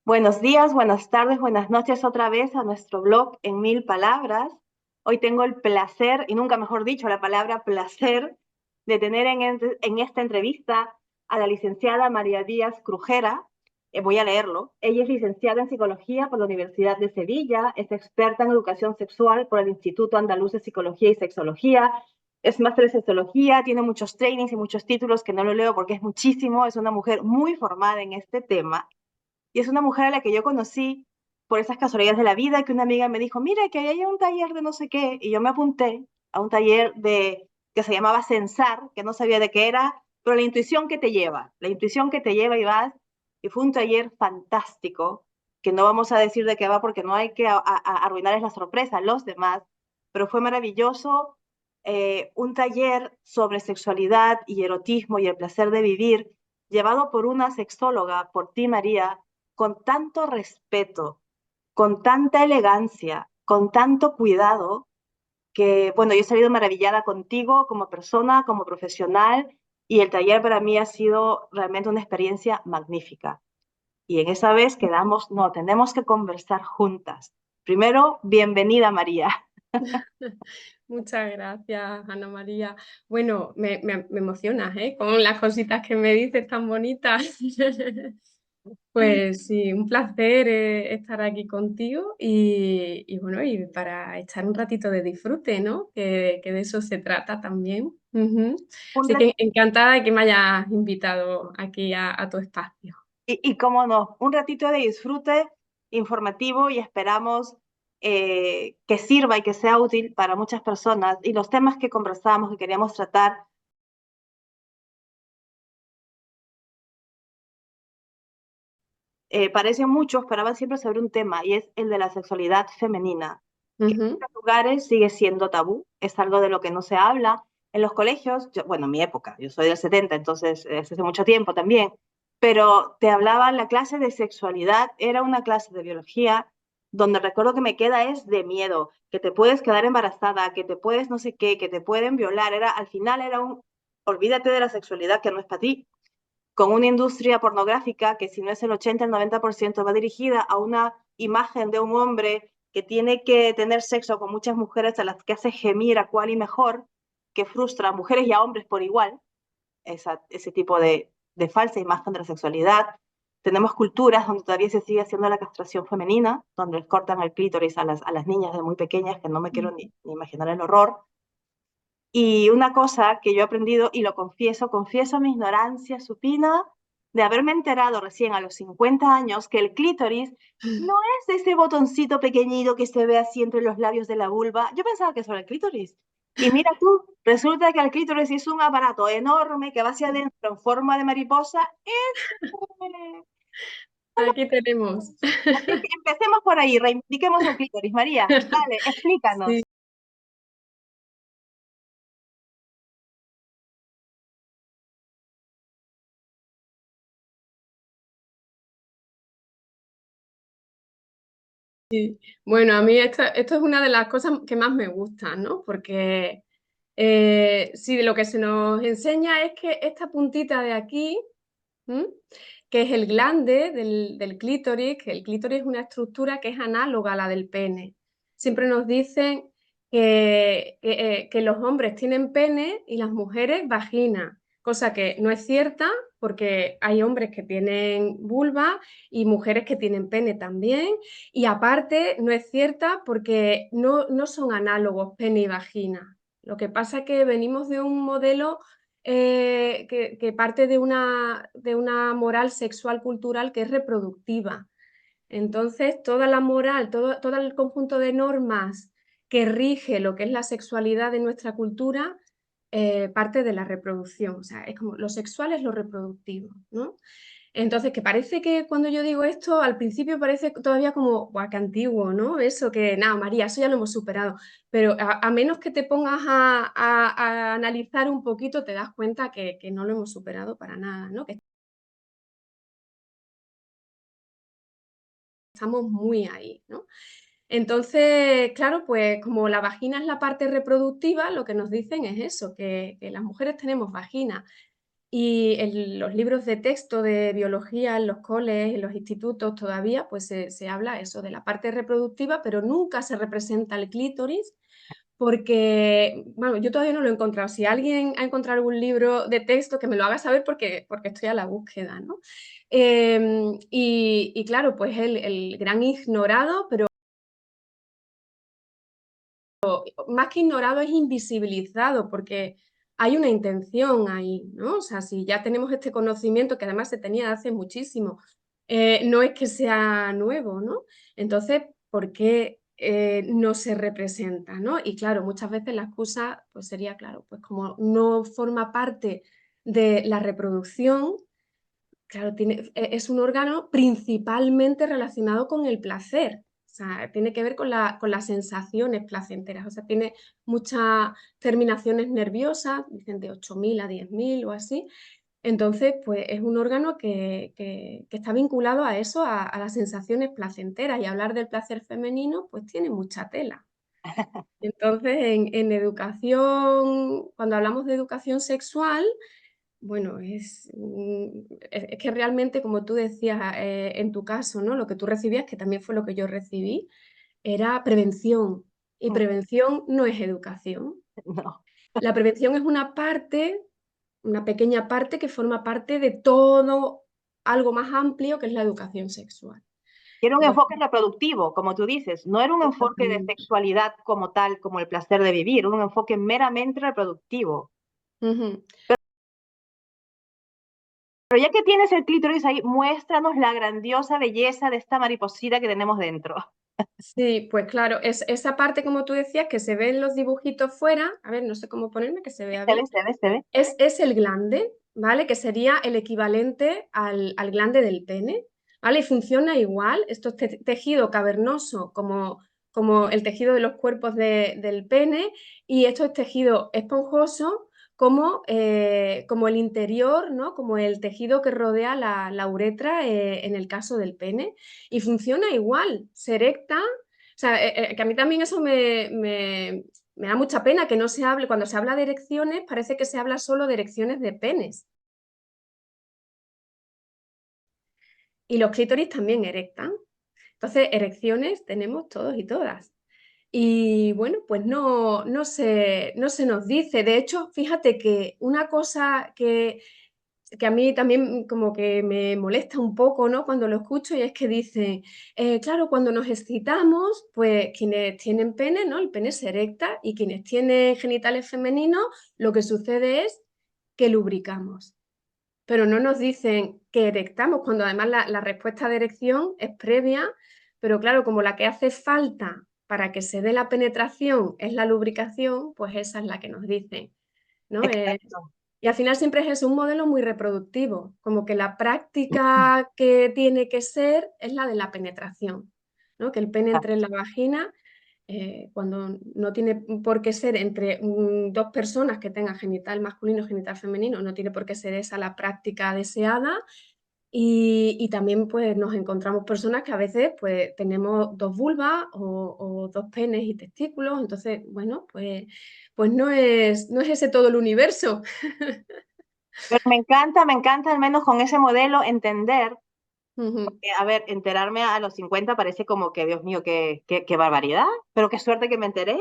Buenos días, buenas tardes, buenas noches otra vez a nuestro blog en 1000 palabras. Hoy tengo el placer, y nunca mejor dicho, la palabra placer, de tener en esta entrevista a la licenciada María Díaz Crujera. Voy a leerlo. Ella es licenciada en Psicología por la Universidad de Sevilla, es experta en educación sexual por el Instituto Andaluz de Psicología y Sexología, es máster en sexología, tiene muchos trainings y muchos títulos que no lo leo porque es muchísimo, es una mujer muy formada en este tema y es una mujer a la que yo conocí por esas casualidades de la vida, que una amiga me dijo, mire, que hay un taller de no sé qué, y yo me apunté a un taller que se llamaba Censar, que no sabía de qué era, pero la intuición que te lleva y vas, y fue un taller fantástico, que no vamos a decir de qué va porque no hay que arruinarles la sorpresa a los demás, pero fue maravilloso, un taller sobre sexualidad y erotismo y el placer de vivir, llevado por una sexóloga, por ti, María, con tanto respeto, con tanta elegancia, con tanto cuidado, que, bueno, yo he salido maravillada contigo como persona, como profesional, y el taller para mí ha sido realmente una experiencia magnífica. Y en esa vez quedamos, no, tenemos que conversar juntas. Primero, bienvenida, María. Muchas gracias, Ana María. Bueno, me emocionas, ¿eh? Con las cositas que me dices tan bonitas. Pues sí, un placer estar aquí contigo y bueno, y para echar un ratito de disfrute, ¿no? Que de eso se trata también. Ujú. Un Así rat- que encantada de que me hayas invitado aquí a tu espacio. y cómo no, un ratito de disfrute informativo y esperamos que sirva y que sea útil para muchas personas. Y los temas que conversamos, que queríamos tratar, parecen muchos, pero van siempre sobre un tema y es el de la sexualidad femenina, que en Ujú. muchos lugares sigue siendo tabú, es algo de lo que no se habla. En los colegios, bueno, en mi época, yo soy del 70, entonces es hace mucho tiempo también, pero te hablaba, la clase de sexualidad era una clase de biología donde recuerdo que me queda es de miedo, que te puedes quedar embarazada, que te puedes no sé qué, que te pueden violar, al final era olvídate de la sexualidad que no es para ti, con una industria pornográfica que si no es el 80, el 90% va dirigida a una imagen de un hombre que tiene que tener sexo con muchas mujeres a las que hace gemir a cual y mejor, que frustra a mujeres y a hombres por igual, ese tipo de falsa imagen de la sexualidad. Tenemos culturas donde todavía se sigue haciendo la castración femenina, donde les cortan el clítoris a las niñas de muy pequeñas, que no me quiero ni imaginar el horror. Y una cosa que yo he aprendido, y lo confieso mi ignorancia supina de haberme enterado recién a los 50 años que el clítoris no es ese botoncito pequeñito que se ve así entre los labios de la vulva. Yo pensaba que eso era el clítoris. Y mira tú, resulta que el clítoris es un aparato enorme que va hacia adentro en forma de mariposa. Aquí tenemos. Así que empecemos por ahí, reivindiquemos el clítoris. María, dale, Sí. explícanos. Sí. Bueno, a mí esto es una de las cosas que más me gustan, ¿no? Porque sí, lo que se nos enseña es que esta puntita de aquí, ¿m? Que es el glande del clítoris, que el clítoris es una estructura que es análoga a la del pene. Siempre nos dicen que los hombres tienen pene y las mujeres vagina, cosa que no es cierta porque hay hombres que tienen vulva y mujeres que tienen pene también, y aparte no es cierta porque no son análogos pene y vagina. Lo que pasa es que venimos de un modelo que parte de una moral sexual cultural que es reproductiva. Entonces, toda la moral, todo el conjunto de normas que rige lo que es la sexualidad de nuestra cultura, parte de la reproducción. O sea, es como lo sexual es lo reproductivo, ¿no? Entonces, que parece que cuando yo digo esto, al principio parece todavía como, guau, qué antiguo, ¿no? Eso que, nada, María, eso ya lo hemos superado. Pero a menos que te pongas a analizar un poquito, te das cuenta que no lo hemos superado para nada, ¿no? Que estamos muy ahí, ¿no? Entonces, claro, pues como la vagina es la parte reproductiva, lo que nos dicen es eso, que las mujeres tenemos vagina. Y en los libros de texto de biología, en los coles, en los institutos todavía, pues se habla eso de la parte reproductiva, pero nunca se representa el clítoris porque, bueno, yo todavía no lo he encontrado. Si alguien ha encontrado algún libro de texto, que me lo haga saber porque estoy a la búsqueda, ¿no? Y claro, pues el gran ignorado, pero más que ignorado es invisibilizado, porque hay una intención ahí, ¿no? O sea, si ya tenemos este conocimiento, que además se tenía hace muchísimo, no es que sea nuevo, ¿no? Entonces, ¿por qué no se representa, ¿no? Y claro, muchas veces la excusa pues sería, claro, pues como no forma parte de la reproducción, claro, es un órgano principalmente relacionado con el placer, o sea, tiene que ver con las sensaciones placenteras, o sea, tiene muchas terminaciones nerviosas, dicen de 8.000 a 10.000 o así, entonces, pues es un órgano que está vinculado a eso, a las sensaciones placenteras, y hablar del placer femenino, pues tiene mucha tela. Entonces, en educación, cuando hablamos de educación sexual, bueno, es que realmente, como tú decías, en tu caso, ¿no? Lo que tú recibías, que también fue lo que yo recibí, era prevención. Y prevención no es educación. No. La prevención es una parte, una pequeña parte que forma parte de todo algo más amplio que es la educación sexual. Era un Entonces, enfoque reproductivo, como tú dices, no era un enfoque de exactamente. sexualidad como tal, como el placer de vivir, era un enfoque meramente reproductivo. Ujú. Pero ya que tienes el clítoris ahí, muéstranos la grandiosa belleza de esta mariposita que tenemos dentro. Sí, pues claro, esa parte, como tú decías, que se ve en los dibujitos fuera, a ver, no sé cómo ponerme, que se vea Se ve, bien. se ve, se ve. Es el glande, ¿vale? Que sería el equivalente al glande del pene, ¿vale? Y funciona igual, esto es tejido cavernoso como el tejido de los cuerpos del pene, y esto es tejido esponjoso como el interior, ¿no? Como el tejido que rodea la uretra en el caso del pene. Y funciona igual, se erecta. O sea, que a mí también eso me da mucha pena que no se hable, cuando se habla de erecciones, parece que se habla solo de erecciones de penes. Y los clítoris también erectan. Entonces, erecciones tenemos todos y todas. Y bueno, pues no se nos dice. De hecho, fíjate que una cosa que a mí también como que me molesta un poco, ¿no? Cuando lo escucho, y es que dicen, claro, cuando nos excitamos, pues quienes tienen pene, ¿no? El pene se erecta, y quienes tienen genitales femeninos, lo que sucede es que lubricamos. Pero no nos dicen que erectamos, cuando además la respuesta de erección es previa, pero claro, como la que hace falta para que se dé la penetración es la lubricación, pues esa es la que nos dicen, ¿no? Exacto. Y al final siempre es eso, un modelo muy reproductivo, como que la práctica que tiene que ser es la de la penetración, ¿no? Que el pene entre en la vagina, cuando no tiene por qué ser entre dos personas que tengan genital masculino, genital femenino, no tiene por qué ser esa la práctica deseada. Y también pues nos encontramos personas que a veces pues tenemos dos vulvas o dos penes y testículos, entonces, bueno, pues no es ese todo el universo. Pero me encanta al menos con ese modelo entender, Ujú, a ver, enterarme a los 50 parece como que, Dios mío, qué barbaridad, pero qué suerte que me enteré,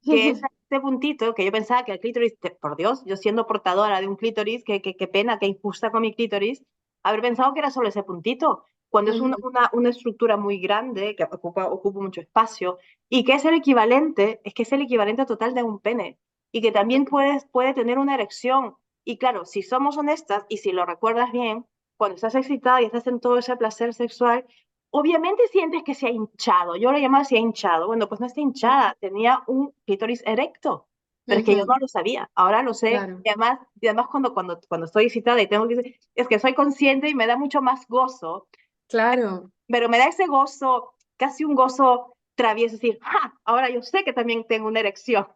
que es ujú, este puntito que yo pensaba que el clítoris, por Dios, yo siendo portadora de un clítoris, qué pena, qué injusta con mi clítoris, haber pensado que era solo ese puntito, cuando es ujú, una estructura muy grande, que ocupa mucho espacio, y que es el equivalente, es que es el equivalente total de un pene, y que también puede tener una erección. Y claro, si somos honestas y si lo recuerdas bien, cuando estás excitada y estás en todo ese placer sexual, obviamente sientes que se ha hinchado. Yo lo llamaba se ha hinchado. Bueno, pues no está hinchada, tenía un clítoris erecto. Pero es que yo no ujú, lo sabía, ahora lo sé. claro, Y además cuando estoy excitada y tengo que es que soy consciente y me da mucho más gozo, claro. pero me da ese gozo, casi un gozo travieso, es decir, ¡ja! Ahora yo sé que también tengo una erección.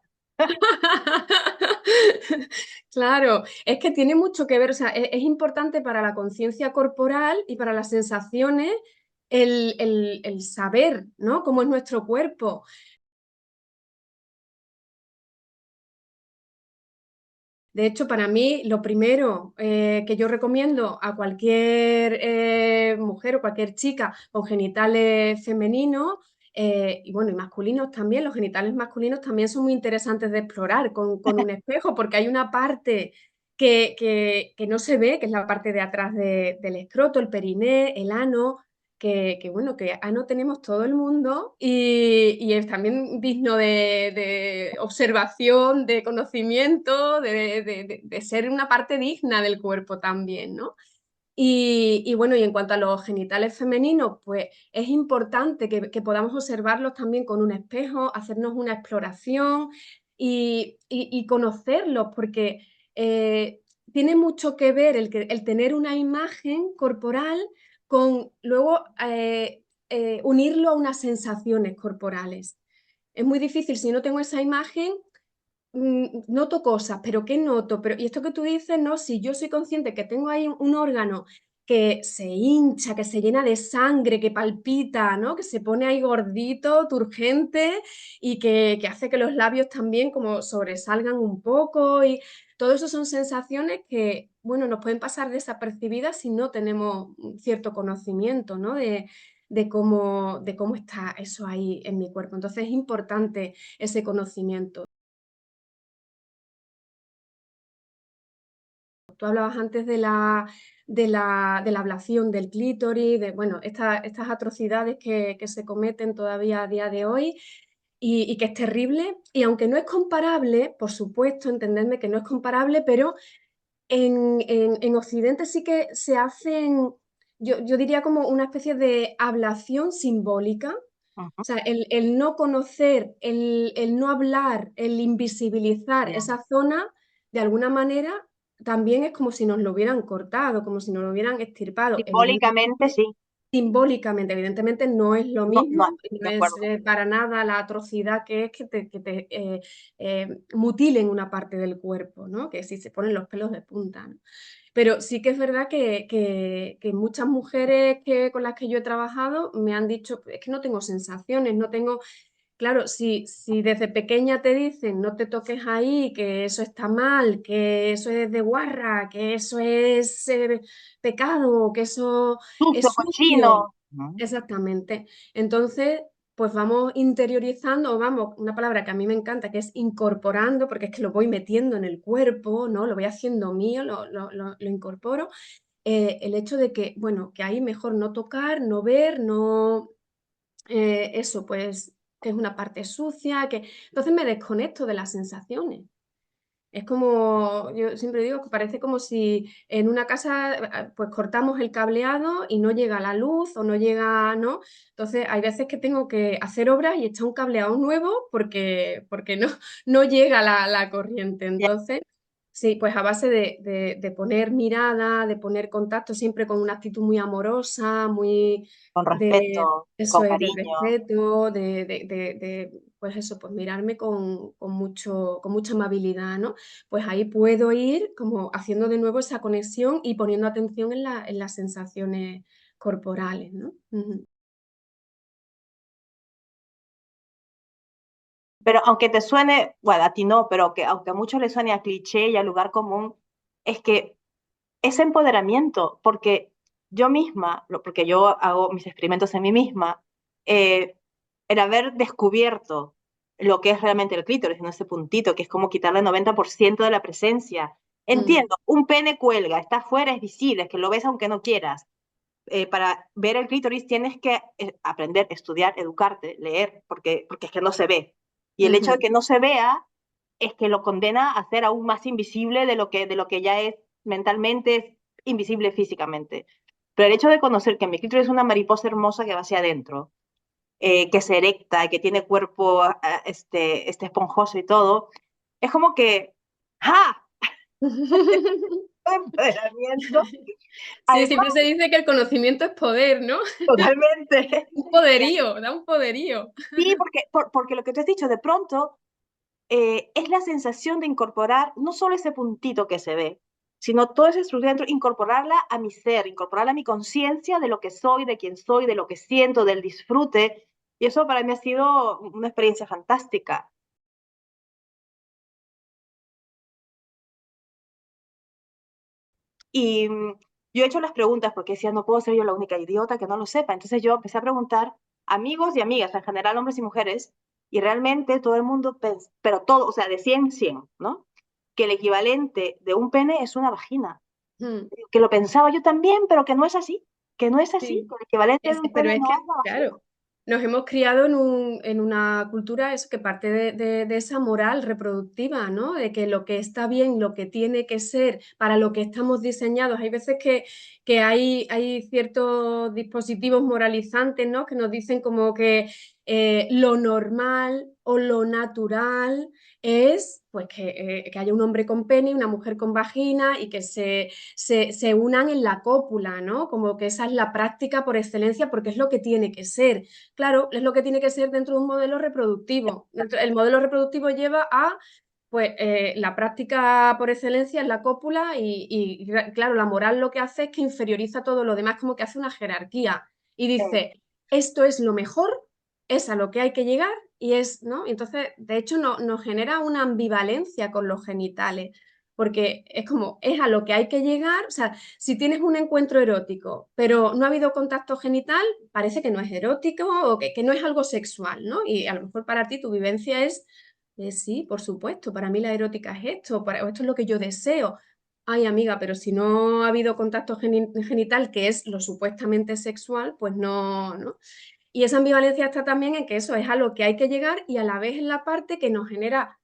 Claro, es que tiene mucho que ver, o sea, es importante para la conciencia corporal y para las sensaciones el saber, ¿no? Cómo es nuestro cuerpo. De hecho, para mí, lo primero que yo recomiendo a cualquier mujer o cualquier chica con genitales femeninos, y bueno, y masculinos también, los genitales masculinos también son muy interesantes de explorar con un espejo, porque hay una parte que no se ve, que es la parte de atrás del escroto, el periné, el ano, bueno, que ano tenemos todo el mundo y es también digno de observación, de conocimiento, de ser una parte digna del cuerpo también, ¿no? Y bueno, y en cuanto a los genitales femeninos, pues es importante que podamos observarlos también con un espejo, hacernos una exploración y conocerlos, porque tiene mucho que ver el tener una imagen corporal con luego unirlo a unas sensaciones corporales. Es muy difícil si no tengo esa imagen. Noto cosas, pero ¿qué noto? Pero, y esto que tú dices, no, si yo soy consciente que tengo ahí un órgano que se hincha, que se llena de sangre, que palpita, ¿no? Que se pone ahí gordito, turgente y que hace que los labios también como sobresalgan un poco y todo eso son sensaciones que, bueno, nos pueden pasar desapercibidas si no tenemos cierto conocimiento, ¿no? De cómo está eso ahí en mi cuerpo. Entonces es importante ese conocimiento. Tú hablabas antes de la ablación del clítoris, de bueno, estas atrocidades que se cometen todavía a día de hoy y que es terrible. Y aunque no es comparable, por supuesto, entendedme que no es comparable, pero en Occidente sí que se hacen, yo diría como una especie de ablación simbólica. Ujú. O sea, el no conocer, el no hablar, el invisibilizar Bien. esa zona, de alguna manera, también es como si nos lo hubieran cortado, como si nos lo hubieran extirpado. Simbólicamente sí, Simbólicamente, evidentemente no es lo no, mismo, no, no de es acuerdo. para nada la atrocidad que es que te mutilen una parte del cuerpo, ¿no? Que si se ponen los pelos de punta, ¿no? Pero sí que es verdad que muchas mujeres con las que yo he trabajado me han dicho, es que no tengo sensaciones, no tengo. Claro, si desde pequeña te dicen no te toques ahí, que eso está mal, que eso es de guarra, que eso es pecado, que eso Sucio, es cochino. sucio. Ujú. Exactamente. Entonces, pues vamos interiorizando, o vamos, una palabra que a mí me encanta, que es incorporando, porque es que lo voy metiendo en el cuerpo, ¿no? Lo voy haciendo mío, lo incorporo. El hecho de que, bueno, que ahí mejor no tocar, no ver, no eso, pues, que es una parte sucia, que entonces me desconecto de las sensaciones. Es como, yo siempre digo que parece como si en una casa, pues cortamos el cableado y no llega la luz o no llega, ¿no? Entonces hay veces que tengo que hacer obras y echar un cableado nuevo porque no llega la corriente. Ya, Entonces, sí, pues a base de poner mirada, de poner contacto siempre con una actitud muy amorosa, muy con de, respeto, eso con es, de cariño. respeto, pues eso, pues mirarme con mucha amabilidad, ¿no? Pues ahí puedo ir como haciendo de nuevo esa conexión y poniendo atención en las sensaciones corporales, ¿no? Ujú. Pero aunque te suene, bueno, a ti no, pero que aunque a muchos les suene a cliché y a lugar común, es que es empoderamiento, porque yo misma, porque yo hago mis experimentos en mí misma, eh, el haber descubierto lo que es realmente el clítoris, en ese puntito, que es como quitarle el 90% de la presencia. Mm, Entiendo, un pene cuelga, está afuera, es visible, es que lo ves aunque no quieras. Para ver el clítoris tienes que aprender, estudiar, educarte, leer, porque es que no se ve. Y el hecho de ujú. que no se vea es que lo condena a ser aún más invisible de lo que ya es mentalmente, es invisible físicamente. Pero el hecho de conocer que mi clítoris es una mariposa hermosa que va hacia adentro, que se erecta, que tiene cuerpo este esponjoso y todo, es como que, ¡ja! Empoderamiento. Sí, Además, siempre se dice que el conocimiento es poder, ¿no? totalmente. Un poderío, da un poderío. Sí, porque lo que tú has dicho, de pronto, es la sensación de incorporar no solo ese puntito que se ve, sino toda esa estructura dentro, incorporarla a mi ser, incorporarla a mi conciencia de lo que soy, de quién soy, de lo que siento, del disfrute. Y eso para mí ha sido una experiencia fantástica. Y yo he hecho las preguntas porque decía, no puedo ser yo la única idiota que no lo sepa. Entonces yo empecé a preguntar amigos y amigas, en general hombres y mujeres, y realmente todo el mundo, pero todo, o sea, de 100 100, ¿no? Que el equivalente de un pene es una vagina. Mm, Que lo pensaba yo también, pero que no es así, que no es así, sí. que el equivalente de un Pero pene es no que, es la vagina. claro, nos hemos criado en una cultura eso, que parte de esa moral reproductiva, ¿no? De que lo que está bien, lo que tiene que ser, para lo que estamos diseñados. Hay veces que hay ciertos dispositivos moralizantes, ¿no? Que nos dicen como que lo normal o lo natural es pues que haya un hombre con pene y una mujer con vagina y que se unan en la cópula, ¿no? Como que esa es la práctica por excelencia porque es lo que tiene que ser. Claro, es lo que tiene que ser dentro de un modelo reproductivo. El modelo reproductivo lleva a, pues, la práctica por excelencia es la cópula y, claro, la moral lo que hace es que inferioriza todo lo demás, como que hace una jerarquía y dice, esto es lo mejor, es a lo que hay que llegar y es, ¿no? Entonces, de hecho, nos genera una ambivalencia con los genitales porque es como, es a lo que hay que llegar, o sea, si tienes un encuentro erótico, pero no ha habido contacto genital, parece que no es erótico o que no es algo sexual, ¿no? Y a lo mejor para ti tu vivencia es, sí, por supuesto, para mí la erótica es esto, o esto es lo que yo deseo. Ay, amiga, pero si no ha habido contacto genital, que es lo supuestamente sexual, pues no, ¿no? Y esa ambivalencia está también en que eso es a lo que hay que llegar y a la vez en la parte que nos genera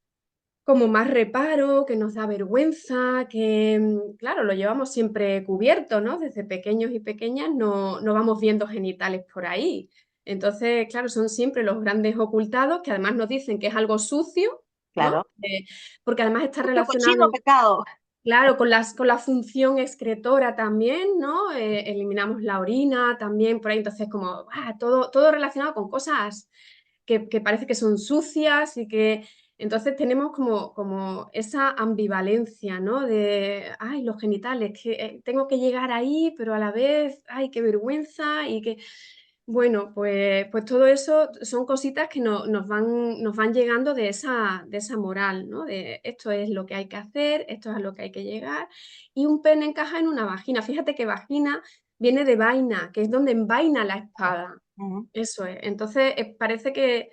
como más reparo, que nos da vergüenza, que, claro, lo llevamos siempre cubierto, ¿no? Desde pequeños y pequeñas no vamos viendo genitales por ahí. Entonces, claro, son siempre los grandes ocultados, que además nos dicen que es algo sucio, ¿no? Claro. Porque además está Mucho cochino relacionado, pecado. claro, con la función excretora también, ¿no? Eliminamos la orina también por ahí, entonces como todo relacionado con cosas que parece que son sucias y que entonces tenemos como esa ambivalencia, ¿no? De, ay, los genitales, que tengo que llegar ahí, pero a la vez, ay, qué vergüenza y que... Bueno, pues todo eso son cositas que nos van llegando de esa moral, ¿no? De esto es lo que hay que hacer, esto es a lo que hay que llegar. Y un pene encaja en una vagina. Fíjate que vagina viene de vaina, que es donde envaina la espada. Ujú. Eso es. Entonces, parece que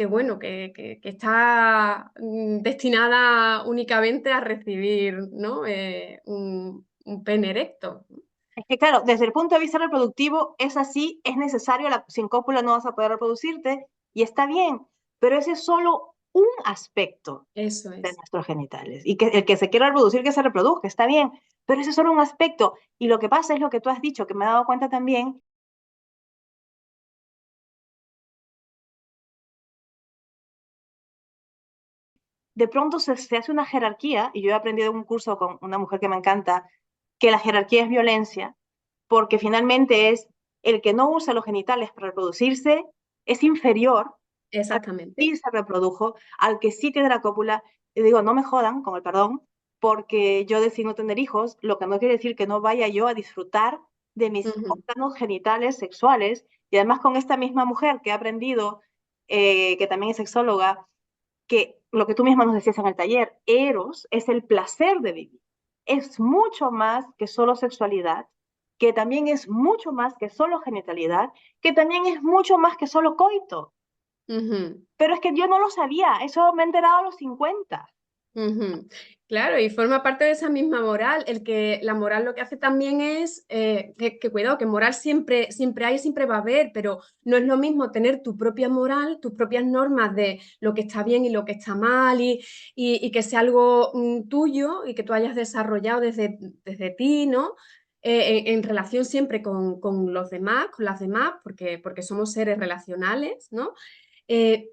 bueno, que está destinada únicamente a recibir, ¿no? Un pene erecto. Es que claro, desde el punto de vista reproductivo es así, es necesario, sin cópula no vas a poder reproducirte y está bien, pero ese es solo un aspecto Eso de es. nuestros genitales. Y que el que se quiera reproducir, que se reproduzca, está bien, pero ese es solo un aspecto. Y lo que pasa es lo que tú has dicho, que me he dado cuenta también, de pronto se hace una jerarquía, y yo he aprendido en un curso con una mujer que me encanta, que la jerarquía es violencia, porque finalmente es el que no usa los genitales para reproducirse, es inferior al que Exactamente. sí se reprodujo, al que sí tiene la cópula. Y digo, no me jodan, con el perdón, porque yo decido no tener hijos, lo que no quiere decir que no vaya yo a disfrutar de mis Ujú, órganos genitales sexuales. Y además con esta misma mujer que he aprendido, que también es sexóloga, que lo que tú misma nos decías en el taller, Eros es el placer de vivir. Es mucho más que solo sexualidad, que también es mucho más que solo genitalidad, que también es mucho más que solo coito. ujú, Pero es que yo no lo sabía, eso me he enterado a los 50. ujú. Claro, y forma parte de esa misma moral. La moral lo que hace también es que cuidado, que moral siempre hay, siempre va a haber, pero no es lo mismo tener tu propia moral, tus propias normas de lo que está bien y lo que está mal, y que sea algo tuyo y que tú hayas desarrollado desde ti, ¿no? En relación siempre con los demás, con las demás, porque somos seres relacionales, ¿no?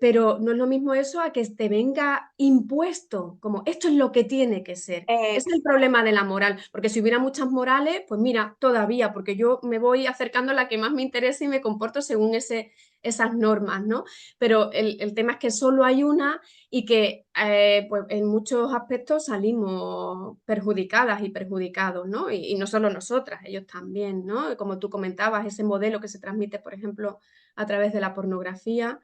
Pero no es lo mismo eso a que te venga impuesto, como esto es lo que tiene que ser. Ese es el Exacto. problema de la moral, porque si hubiera muchas morales, pues mira, todavía, porque yo me voy acercando a la que más me interesa y me comporto según esas normas, ¿no? Pero el tema es que solo hay una y que pues en muchos aspectos salimos perjudicadas y perjudicados, ¿no? Y no solo nosotras, ellos también, ¿no? Como tú comentabas, ese modelo que se transmite, por ejemplo, a través de la pornografía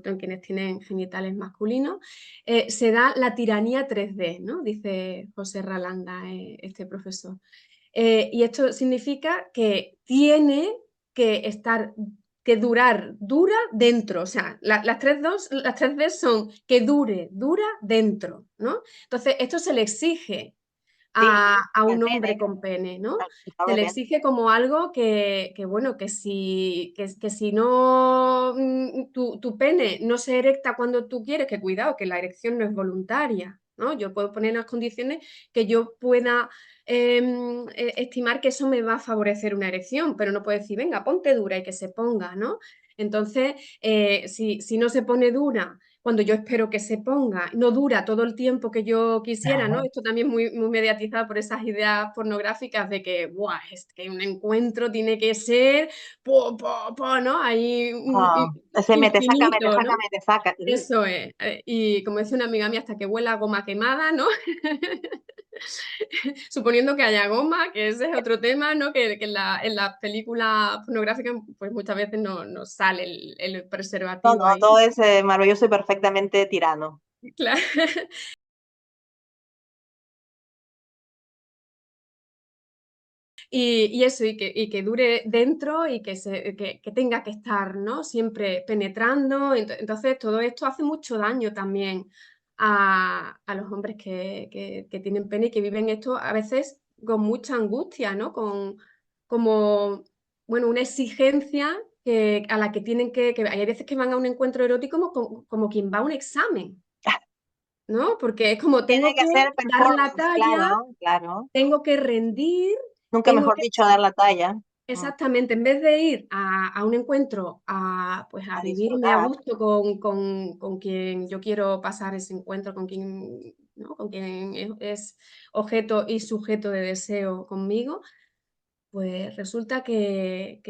sobre todo en quienes tienen genitales masculinos, se da la tiranía 3D, ¿no? Dice José Ralanda, este profesor. Y esto significa que tiene que estar, que dura dentro, o sea, las tres D son que dura dentro, ¿no? Entonces, esto se le exige Sí, a el un hombre pene, con pene, ¿no? Se sabe le bien. exige como algo bueno, que si no, tu pene no se erecta cuando tú quieres, que cuidado, que la erección no es voluntaria, ¿no? Yo puedo poner unas condiciones que yo pueda estimar que eso me va a favorecer una erección, pero no puedo decir, venga, ponte dura y que se ponga, ¿no? Entonces, si no se pone dura cuando yo espero que se ponga, no dura todo el tiempo que yo quisiera, ¿no? Esto también muy, muy mediatizado por esas ideas pornográficas de que, ¡buah! Es que un encuentro tiene que ser, ¿no? Ahí Ese infinito, ¿no? me saca. Eso es. Y como decía una amiga mía, hasta que huela a goma quemada, ¿no? Suponiendo que haya goma, que ese es otro tema, ¿no? Que en la película pornográfica pues muchas veces no sale el No, preservativo no, ahí. todo es maravilloso y perfectamente tirano. Claro. Y eso, y que dure dentro y que tenga que estar, ¿no? Siempre penetrando. Entonces, todo esto hace mucho daño también a los hombres que tienen pene y que viven esto a veces con mucha angustia, ¿no? Como, bueno, una exigencia a la que tienen que hay veces que van a un encuentro erótico como quien va a un examen, ¿no? Porque es como Tiene tengo que que hacer dar la performance, talla, claro, claro. tengo que rendir, Nunca tengo mejor que dicho dar la talla. Mm, exactamente, en vez de ir a un encuentro pues a a vivirme a disfrutar. gusto con quien yo quiero pasar ese encuentro, con quien, ¿no? Con quien es objeto y sujeto de deseo conmigo, pues resulta que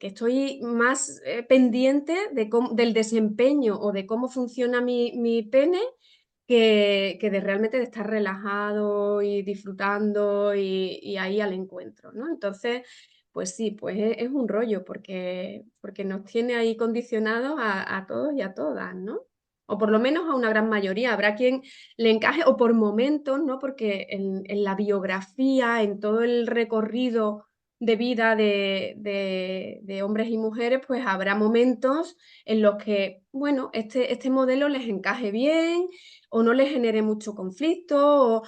estoy más pendiente del desempeño o de cómo funciona mi pene que de realmente de estar relajado y disfrutando y ahí al encuentro, ¿no? Entonces, pues sí, pues es un rollo porque nos tiene ahí condicionados a todos y a todas, ¿no? O por lo menos a una gran mayoría. Habrá quien le encaje, o por momentos, ¿no? Porque en la biografía, en todo el recorrido de vida de hombres y mujeres, pues habrá momentos en los que, bueno, este modelo les encaje bien o no les genere mucho conflicto, o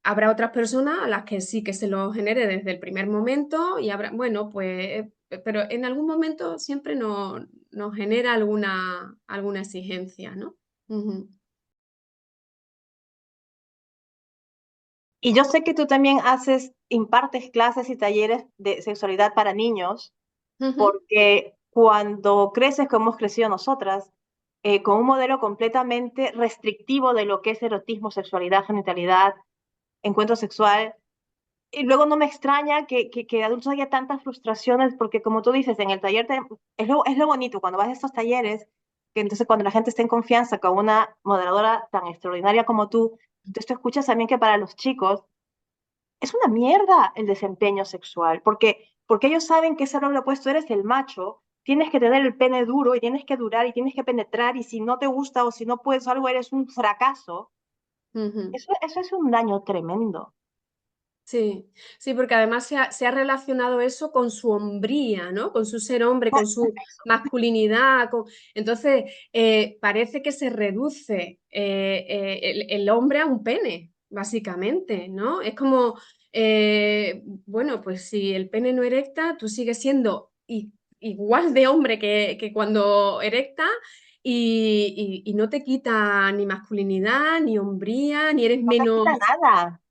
habrá otras personas a las que sí que se lo genere desde el primer momento y habrá, bueno, pues, pero en algún momento siempre nos genera alguna exigencia, ¿no? Ujú, Y yo sé que tú también impartes clases y talleres de sexualidad para niños, ujú, porque cuando creces como hemos crecido nosotras, con un modelo completamente restrictivo de lo que es erotismo, sexualidad, genitalidad, encuentro sexual, y luego no me extraña que adultos haya tantas frustraciones, porque como tú dices, en el taller es lo bonito cuando vas a estos talleres, que entonces cuando la gente está en confianza con una moderadora tan extraordinaria como tú, entonces tú escuchas también que para los chicos es una mierda el desempeño sexual, porque ellos saben que ese rol opuesto eres el macho, tienes que tener el pene duro y tienes que durar y tienes que penetrar y si no te gusta o si no puedes algo eres un fracaso. ujú. Eso es un daño tremendo. Sí, sí, porque además se ha relacionado eso con su hombría, ¿no? Con su ser hombre, con su masculinidad. Entonces, parece que se reduce el hombre a un pene, básicamente, ¿no? Es como, bueno, pues si el pene no erecta, tú sigues siendo igual de hombre que cuando erecta. Y no te quita ni masculinidad, ni hombría, ni eres No te quita menos nada.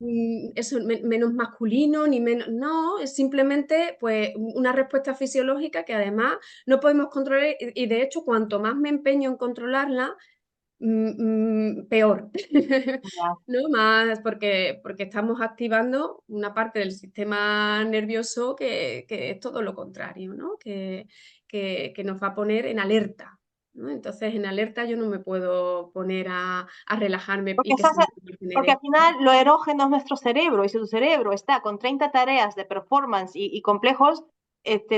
eso, menos masculino, ni menos, no, es simplemente pues una respuesta fisiológica que además no podemos controlar y de hecho cuanto más me empeño en controlarla, peor, Ya. ¿no? Más porque estamos activando una parte del sistema nervioso que es todo lo contrario, ¿no? Que nos va a poner en alerta, ¿no? Entonces en alerta yo no me puedo poner a relajarme Porque, y que se me porque al genere. final lo erógeno es nuestro cerebro y si tu cerebro está con 30 tareas de performance y complejos,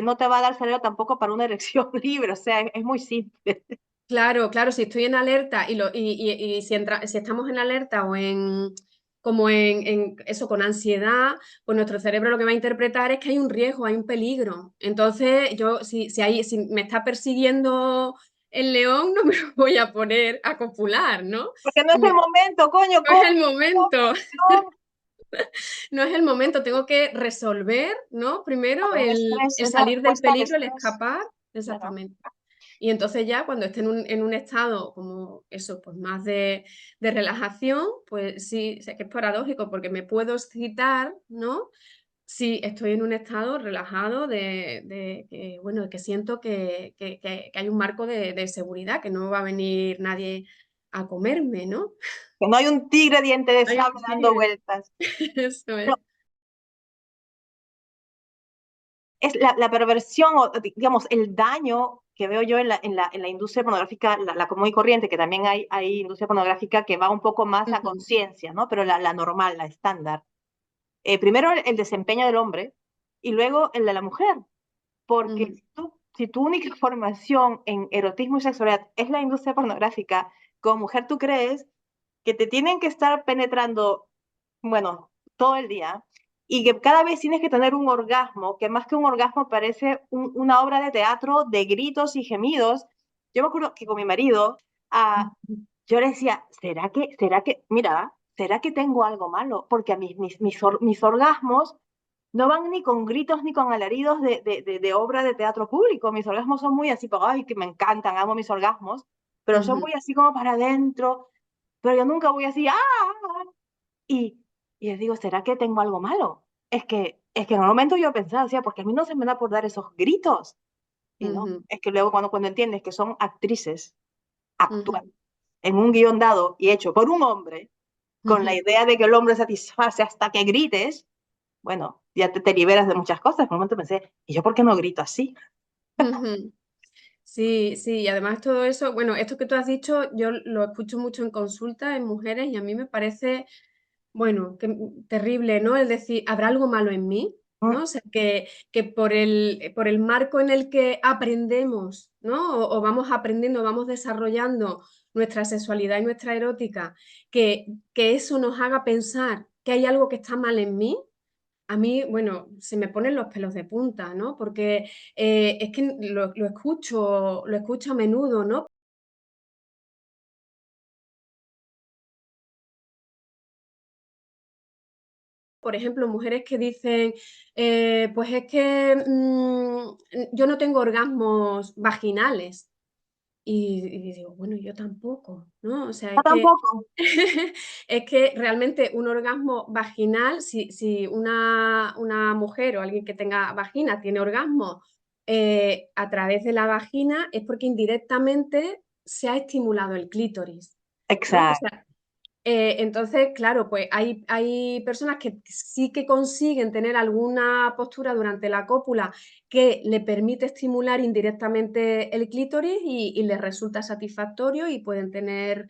no te va a dar cerebro tampoco para una erección libre, o sea, es muy simple. Claro, claro, si estoy en alerta y si estamos en alerta o en como en eso con ansiedad, pues nuestro cerebro lo que va a interpretar es que hay un riesgo, hay un peligro. Entonces, yo si me está persiguiendo el león, no me voy a poner a copular, ¿no? Porque no es el Me- momento, coño, no es ¿cómo? el momento, ¿Cómo? no es el momento, tengo que resolver, ¿no? Primero Un estrés, el es la salir del respuesta al peligro, el estrés. escapar, Claro. exactamente. Y entonces ya cuando esté en un estado como eso, pues más de relajación, pues sí, sé que es paradójico porque me puedo excitar, ¿no? Si estoy en un estado relajado de que, bueno, de que siento que hay un marco de seguridad, que no va a venir nadie a comerme, ¿no? Que no hay un tigre diente de Hay un sable dando tigre. vueltas. Eso No, es. es la perversión o, digamos, el daño que veo yo en la industria pornográfica, la común y corriente, que también hay industria pornográfica que va un poco más a Ujú, conciencia, ¿no? Pero la normal, la estándar. Primero el desempeño del hombre y luego el de la mujer. Porque ujú, si tu única formación en erotismo y sexualidad es la industria pornográfica, como mujer tú crees que te tienen que estar penetrando, bueno, todo el día, y que cada vez tienes que tener un orgasmo, que más que un orgasmo parece una obra de teatro de gritos y gemidos. Yo me acuerdo que con mi marido, ah, ujú, yo le decía, mira, ¿será que tengo algo malo? Porque a mis orgasmos no van ni con gritos ni con alaridos de obra de teatro público. Mis orgasmos son muy así, ay, que me encantan, amo mis orgasmos, pero son ujú, muy así como para adentro, pero yo nunca voy así, ¡ah! Y, y les digo, ¿será que tengo algo malo? Es que en un momento yo pensaba, decía, porque a mí no se me da por dar esos gritos. Y no, ujú, es que luego cuando entiendes que son actrices ujú, actuando en un guión dado y hecho por un hombre, con la ujú, idea de que el hombre satisface hasta que grites, bueno, ya te liberas de muchas cosas. Por un momento pensé, ¿y yo por qué no grito así? ujú. Sí, sí, y además todo eso, bueno, esto que tú has dicho, yo lo escucho mucho en consulta en mujeres y a mí me parece, bueno, que, terrible, ¿no? Es decir, ¿habrá algo malo en mí? Mm, ¿No? O sea, que por el marco en el que aprendemos, ¿no? O vamos aprendiendo, vamos desarrollando nuestra sexualidad y nuestra erótica, que eso nos haga pensar que hay algo que está mal en mí, a mí, bueno, se me ponen los pelos de punta, ¿no? Porque es que lo escucho a menudo, ¿no? Por ejemplo, mujeres que dicen, pues es que yo no tengo orgasmos vaginales. Y digo, bueno, yo tampoco, ¿no? O sea, yo es que tampoco. es que realmente un orgasmo vaginal, si una mujer o alguien que tenga vagina tiene orgasmo a través de la vagina, es porque indirectamente se ha estimulado el clítoris, ¿no? O Exacto. sea, entonces, claro, pues hay personas que sí que consiguen tener alguna postura durante la cópula que le permite estimular indirectamente el clítoris y les resulta satisfactorio y pueden tener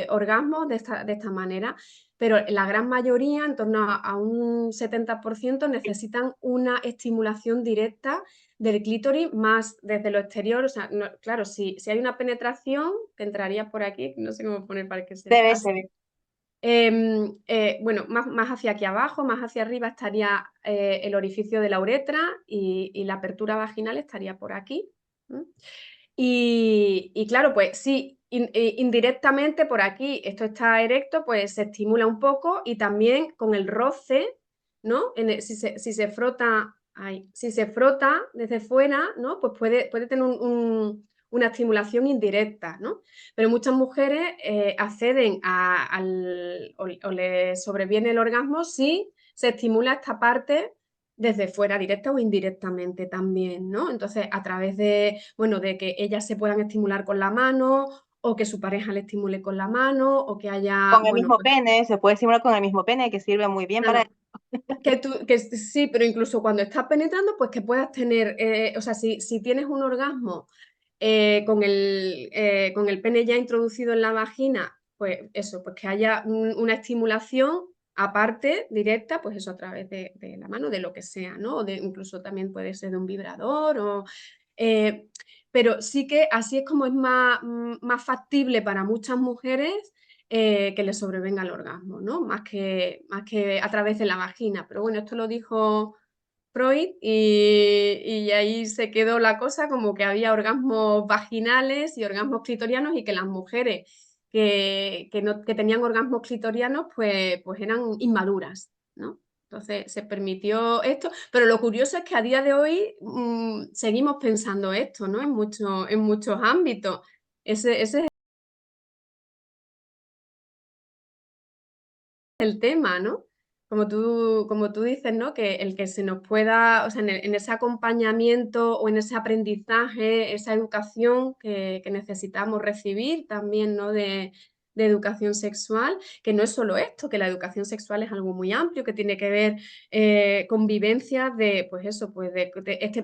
orgasmos de esta manera, pero la gran mayoría, en torno a un 70%, necesitan una estimulación directa del clítoris más desde lo exterior. O sea, claro, si hay una penetración, que entraría por aquí, no sé cómo poner para que se vea. Se Así. ve. Bueno, más hacia aquí abajo, más hacia arriba estaría el orificio de la uretra y la apertura vaginal estaría por aquí. ¿M? Y claro, pues sí, indirectamente por aquí, esto está erecto, pues se estimula un poco y también con el roce, ¿no? Si se frota, ay, si se frota desde fuera, ¿no? Pues puede tener una estimulación indirecta, ¿no? Pero muchas mujeres acceden o le sobreviene el orgasmo si se estimula esta parte desde fuera, directa o indirectamente también, ¿no? Entonces, a través de, bueno, de que ellas se puedan estimular con la mano o que su pareja le estimule con la mano o que haya, Con el bueno, mismo pues pene, se puede simular con el mismo pene, que sirve muy bien para... claro, que sí, pero incluso cuando estás penetrando, pues que puedas tener, o sea, si tienes un orgasmo con el pene ya introducido en la vagina, pues eso, pues que haya una estimulación aparte, directa, pues eso a través de la mano, de lo que sea, ¿no? O incluso también puede ser de un vibrador o... eh, pero sí que así es como es más factible para muchas mujeres que les sobrevenga el orgasmo, ¿no? Más que a través de la vagina. Pero bueno, esto lo dijo Freud y ahí se quedó la cosa como que había orgasmos vaginales y orgasmos clitorianos y que las mujeres que tenían orgasmos clitorianos pues eran inmaduras, ¿no? Entonces se permitió esto, pero lo curioso es que a día de hoy seguimos pensando esto, ¿no? En muchos ámbitos. Ese es el tema, ¿no? Como tú dices, ¿no? Que el que se nos pueda, o sea, en ese acompañamiento o en ese aprendizaje, esa educación que necesitamos recibir también, ¿no? De educación sexual, que no es solo esto, que la educación sexual es algo muy amplio, que tiene que ver con vivencias de, pues eso, pues de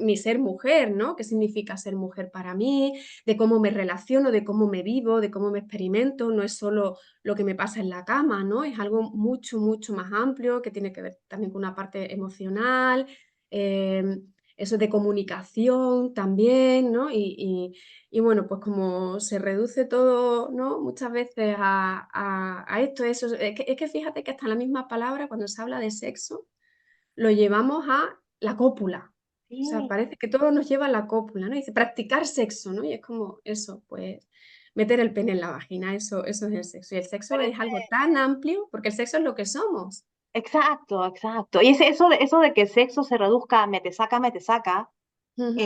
mi ser mujer, ¿no? ¿Qué significa ser mujer para mí? De cómo me relaciono, de cómo me vivo, de cómo me experimento, no es solo lo que me pasa en la cama, ¿no? Es algo mucho, mucho más amplio que tiene que ver también con una parte emocional, eh, eso de comunicación también, ¿no? Y bueno, pues como se reduce todo, ¿no? Muchas veces a esto, eso. Es que fíjate que hasta la misma palabra, cuando se habla de sexo, lo llevamos a la cópula. O sea, Sí, parece que todo nos lleva a la cópula, ¿no? Dice practicar sexo, ¿no? Y es como eso, pues meter el pene en la vagina, eso es el sexo. Y el sexo pero es algo tan amplio, porque el sexo es lo que somos. exacto, exacto. Y eso de que el sexo se reduzca a me te saca, Ujú,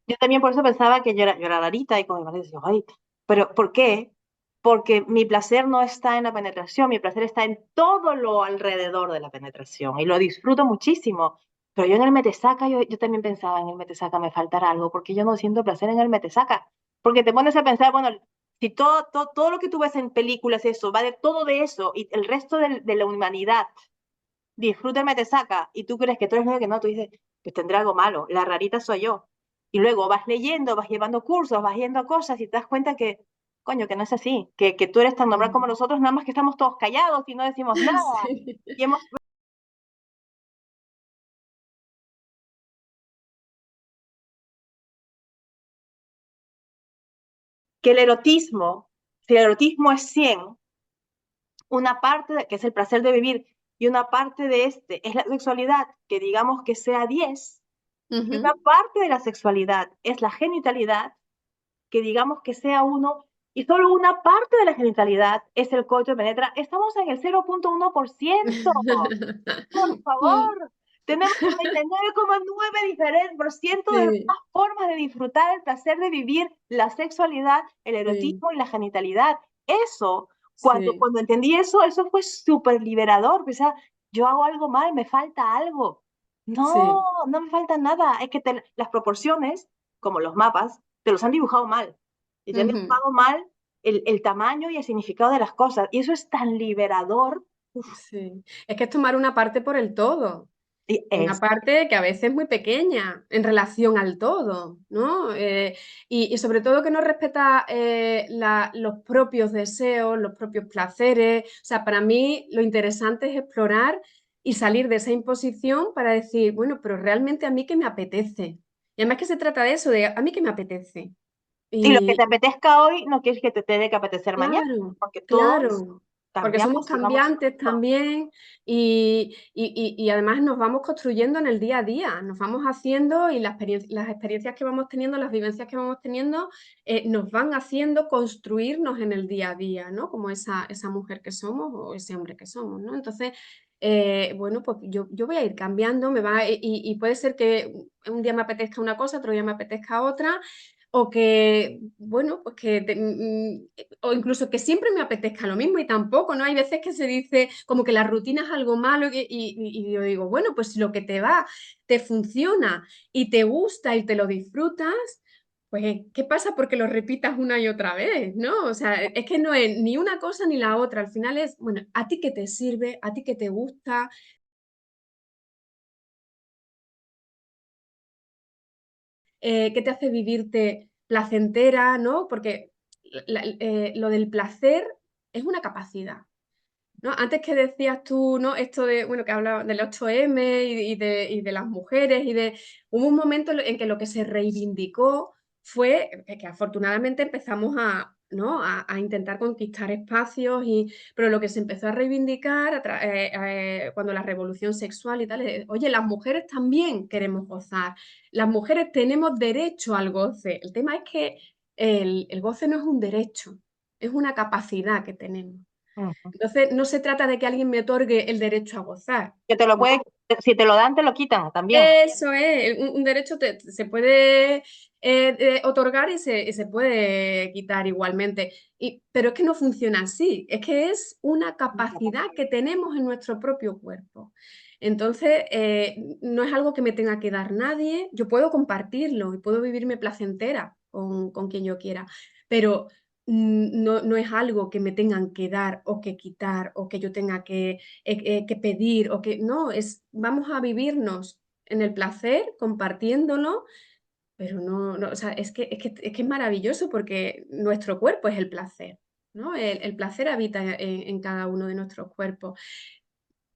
yo también por eso pensaba que yo era rarita y con mi marido decía, ay, pero ¿por qué? Porque mi placer no está en la penetración, mi placer está en todo lo alrededor de la penetración y lo disfruto muchísimo. Pero yo en el metesaca, yo también pensaba en el metesaca me faltará algo, porque yo no siento placer en el metesaca. Porque te pones a pensar, bueno, si todo lo que tú ves en películas, eso, va de todo de eso y el resto de la humanidad disfruta el metesaca y tú crees que tú eres lo que no, tú dices, pues tendrá algo malo, la rarita soy yo. Y luego vas leyendo, vas llevando cursos, vas yendo cosas y te das cuenta que, coño, que no es así, que tú eres tan normal como ujú. nosotros, nada más que estamos todos callados y no decimos nada. Sí, Y hemos que el erotismo, si el erotismo es 100 una parte que es el placer de vivir y una parte de este es la sexualidad, que digamos que sea 10 y una ujú. parte de la sexualidad es la genitalidad, que digamos que sea uno y solo una parte de la genitalidad es el coito de penetra, estamos en el 0,1%. Por Mm. favor, tenemos 99,9% de Sí, más formas de disfrutar el placer de vivir la sexualidad, el sí, erotismo y la genitalidad. Eso, sí, cuando entendí eso fue súper liberador. O sea, yo hago algo mal, me falta algo. No, sí. no me falta nada. Es que las proporciones, como los mapas, te los han dibujado mal. Y te han Ujú. dibujado mal el tamaño y el significado de las cosas. Y eso es tan liberador. Uf, Sí. Es que es tomar una parte por el todo. y Una es parte que a veces es muy pequeña en relación al todo, ¿no? Y sobre todo que no respeta los propios deseos, los propios placeres. O sea, para mí lo interesante es explorar y salir de esa imposición para decir, bueno, pero realmente a mí qué me apetece. Y además que se trata de eso, de a mí qué me apetece. y lo que Y te apetezca hoy no quieres que te tenga que apetecer mañana, claro, porque todos claro, porque somos cambiamos y vamos cambiantes cambiando. también y además nos vamos construyendo en el día a día, nos vamos haciendo y las experiencias que vamos teniendo, las vivencias que vamos teniendo, nos van haciendo construirnos en el día a día, ¿no? Como esa mujer que somos o ese hombre que somos, ¿no? Entonces, bueno, pues yo voy a ir cambiando, y puede ser que un día me apetezca una cosa, otro día me apetezca otra, o que, bueno, pues o incluso que siempre me apetezca lo mismo y tampoco, ¿no? Hay veces que se dice como que la rutina es algo malo y yo digo, bueno, pues si lo que te va, te funciona y te gusta y te lo disfrutas, pues ¿qué pasa porque lo repitas una y otra vez, ¿no? O sea, es que no es ni una cosa ni la otra, al final es, bueno, a ti qué te sirve, a ti qué te gusta, qué te hace vivirte placentera, ¿no? Porque lo del placer es una capacidad, ¿no? Antes que decías tú, ¿no? Esto de, bueno, que hablaba del 8M y de las mujeres hubo un momento en que lo que se reivindicó fue que afortunadamente empezamos a, ¿no? a intentar conquistar espacios, pero lo que se empezó a reivindicar cuando la revolución sexual y tal, oye, las mujeres también queremos gozar, las mujeres tenemos derecho al goce. El tema es que el goce no es un derecho, es una capacidad que tenemos. Ujú. Entonces, no se trata de que alguien me otorgue el derecho a gozar. Que te lo ¿No? puede, si te lo dan, te lo quitan también. Eso es, un derecho se puede otorgar y se puede quitar igualmente. Pero es que no funciona así, es que es una capacidad que tenemos en nuestro propio cuerpo. Entonces, no es algo que me tenga que dar nadie, yo puedo compartirlo y puedo vivirme placentera con quien yo quiera, pero no es algo que me tengan que dar o que quitar o que yo tenga que pedir o que no, vamos a vivirnos en el placer, compartiéndolo, pero o sea, es que es maravilloso porque nuestro cuerpo es el placer, ¿no? El placer habita en cada uno de nuestros cuerpos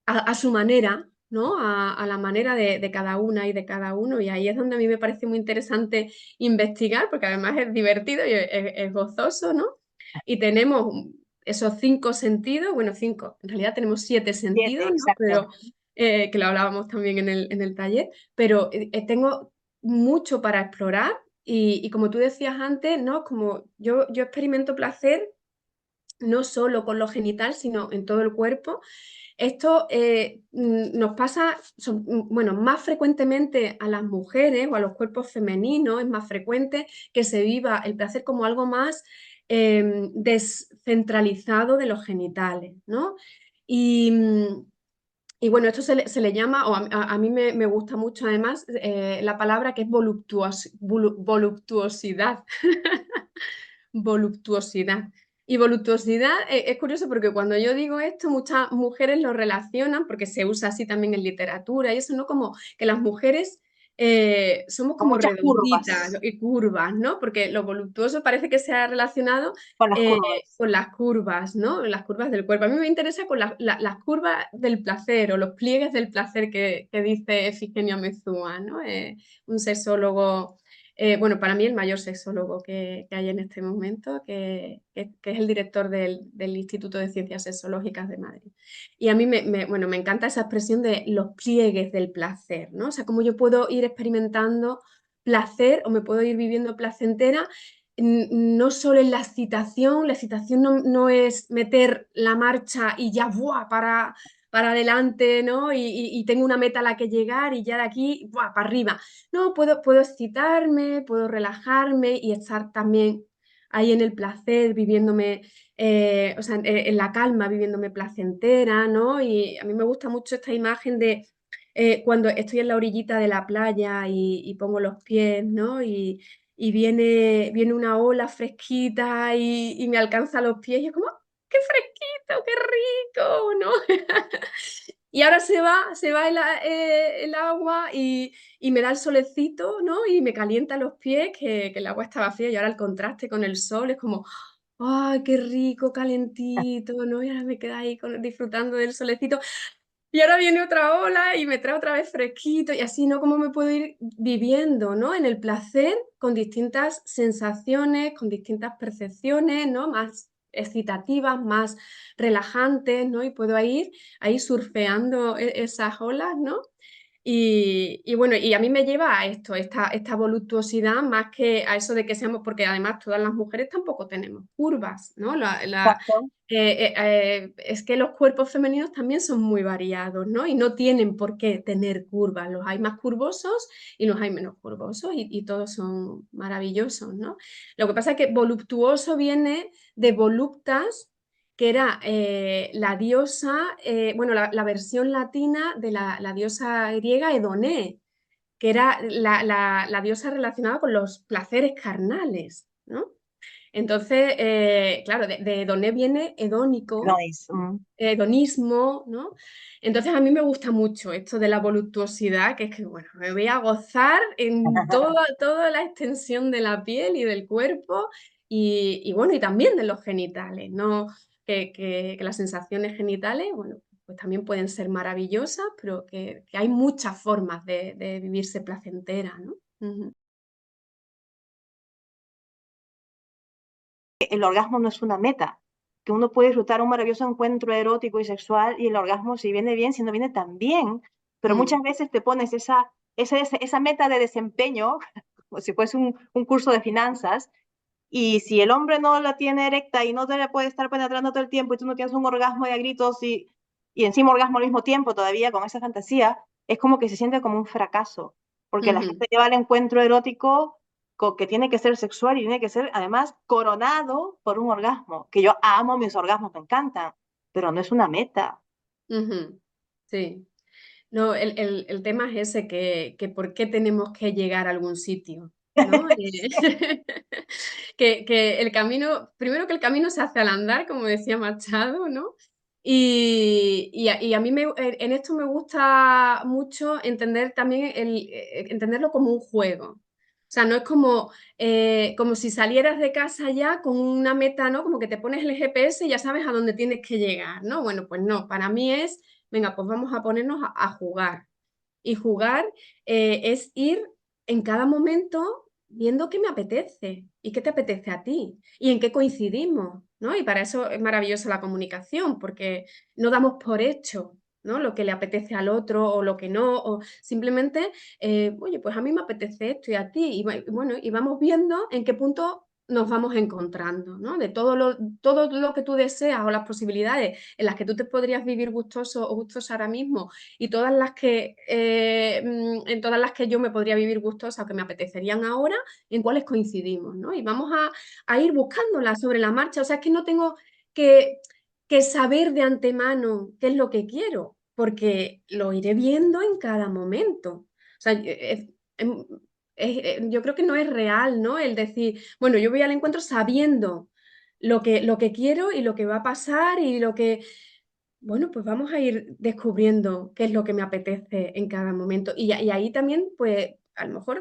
a su manera, ¿no? A la manera de cada una y de cada uno, y ahí es donde a mí me parece muy interesante investigar, porque además es divertido y es gozoso, ¿no? Y tenemos esos 5 sentidos, bueno, 5, en realidad tenemos 7 Siete, sentidos, ¿no? exacto. Pero que lo hablábamos también en el taller, pero tengo mucho para explorar y como tú decías antes, ¿no? Como yo experimento placer no solo con lo genital, sino en todo el cuerpo. Esto nos pasa, bueno, más frecuentemente a las mujeres o a los cuerpos femeninos, es más frecuente que se viva el placer como algo más descentralizado de los genitales, ¿no? Y, y bueno, esto se le llama, o a mí me gusta mucho además, la palabra que es voluptuosidad. Voluptuosidad. Y voluptuosidad es curioso porque cuando yo digo esto, muchas mujeres lo relacionan, porque se usa así también en literatura y eso, ¿no? Como que las mujeres somos Con como muchas redonditas curvas, y curvas, ¿no? Porque lo voluptuoso parece que se ha relacionado con las eh, curvas. con las curvas, ¿no? Las curvas del cuerpo. A mí me interesa con las curvas del placer o los pliegues del placer que dice Efigenia Mezúa, ¿no? Un sexólogo bueno, para mí el mayor sexólogo que hay en este momento, que es el director del Instituto de Ciencias Sexológicas de Madrid. Y a mí bueno, me encanta esa expresión de los pliegues del placer, ¿no? O sea, cómo yo puedo ir experimentando placer o me puedo ir viviendo placentera, no solo en la excitación no es meter la marcha y ya, ¡buah!, para adelante, ¿no? Y tengo una meta a la que llegar y ya de aquí, ¡buah!, para arriba. No, puedo excitarme, puedo relajarme y estar también ahí en el placer, viviéndome, o sea, en la calma, viviéndome placentera, ¿no? Y a mí me gusta mucho esta imagen de cuando estoy en la orillita de la playa y pongo los pies, ¿no? Y viene una ola fresquita y me alcanza los pies y es como, ¡ah, qué fresquito, qué rico!, ¿no? Y ahora se va el agua y me da el solecito, ¿no? Y me calienta los pies, que el agua estaba fría y ahora el contraste con el sol es como, ¡ay, qué rico, calentito!, ¿no? Y ahora me quedo ahí disfrutando del solecito. Y ahora viene otra ola y me trae otra vez fresquito y así, ¿no? Cómo me puedo ir viviendo, ¿no? En el placer con distintas sensaciones, con distintas percepciones, ¿no? Más excitativas, más relajantes, ¿no? Y puedo ir ahí surfeando esas olas, ¿no? Y bueno, y a mí me lleva a esto, esta voluptuosidad, más que a eso de que seamos, porque además todas las mujeres tampoco tenemos curvas, ¿no? Exacto. Es que los cuerpos femeninos también son muy variados, ¿no? Y no tienen por qué tener curvas. Los hay más curvosos y los hay menos curvosos y todos son maravillosos, ¿no? Lo que pasa es que voluptuoso viene de voluptas, que era la diosa, bueno, la versión latina de la diosa griega Edoné, que era la diosa relacionada con los placeres carnales, ¿no? Entonces, claro, de Edoné viene No hedónico, es. hedonismo, ¿no? Entonces a mí me gusta mucho esto de la voluptuosidad, que es que, bueno, me voy a gozar en toda la extensión de la piel y del cuerpo y bueno, y también de los genitales, ¿no? Que las sensaciones genitales, bueno, pues también pueden ser maravillosas, pero que hay muchas formas de vivirse placentera, ¿no? Ujú. el orgasmo no es una meta, que uno puede disfrutar un maravilloso encuentro erótico y sexual y el orgasmo si viene bien, si no viene también, pero Mm, muchas veces te pones esa meta de desempeño, como si fuese un curso de finanzas, y si el hombre no la tiene erecta y no te la puede estar penetrando todo el tiempo y tú no tienes un orgasmo de a gritos y encima orgasmo al mismo tiempo todavía con esa fantasía, es como que se siente como un fracaso, porque la ujú, gente lleva el encuentro erótico que tiene que ser sexual y tiene que ser además coronado por un orgasmo, que yo amo mis orgasmos, me encantan, pero no es una meta. ujú. Sí. No, el tema es ese, que por qué tenemos que llegar a algún sitio, ¿no? Que el camino, primero que el camino se hace al andar, como decía Machado, ¿no? Y a mí en esto me gusta mucho entender también entenderlo como un juego. O sea, no es como si salieras de casa ya con una meta, ¿no? Como que te pones el GPS y ya sabes a dónde tienes que llegar, ¿no? Bueno, pues no, para mí es, venga, pues vamos a ponernos a jugar. Y jugar es ir en cada momento viendo qué me apetece y qué te apetece a ti y en qué coincidimos, ¿no? Y para eso es maravillosa la comunicación, porque no damos por hecho, ¿no? Lo que le apetece al otro o lo que no, o simplemente, oye, pues a mí me apetece esto y a ti, y bueno, y vamos viendo en qué punto nos vamos encontrando, ¿no? De todo lo que tú deseas o las posibilidades en las que tú te podrías vivir gustoso o gustosa ahora mismo y todas las que, en todas las que yo me podría vivir gustosa o que me apetecerían ahora, en cuáles coincidimos, ¿no? Y vamos a ir buscándolas sobre la marcha. O sea, es que no tengo que, que saber de antemano qué es lo que quiero, porque lo iré viendo en cada momento. O sea, em, yo creo que no es real, ¿no? El decir, bueno, yo voy al encuentro sabiendo lo que quiero y lo que va a pasar y lo que bueno, pues vamos a ir descubriendo qué es lo que me apetece en cada momento. Y ahí también, pues, a lo mejor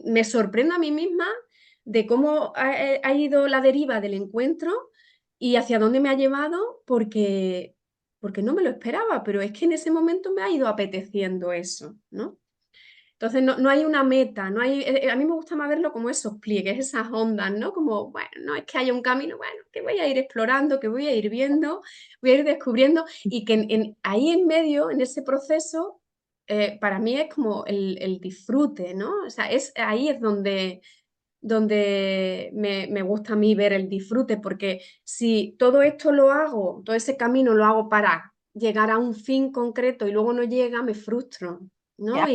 me sorprendo a mí misma de cómo ha ido la deriva del encuentro y hacia dónde me ha llevado, porque no me lo esperaba, pero es que en ese momento me ha ido apeteciendo eso, ¿no? Entonces no hay una meta, no hay, a mí me gusta más verlo como esos pliegues, esas ondas, ¿no? Como, bueno, no es que haya un camino, bueno, que voy a ir explorando, que voy a ir viendo, voy a ir descubriendo y que ahí en medio, en ese proceso, para mí es como el disfrute, ¿no? O sea, ahí es donde me gusta a mí ver el disfrute, porque si todo esto lo hago, todo ese camino lo hago para llegar a un fin concreto y luego no llega, me frustro, ¿no? Ya,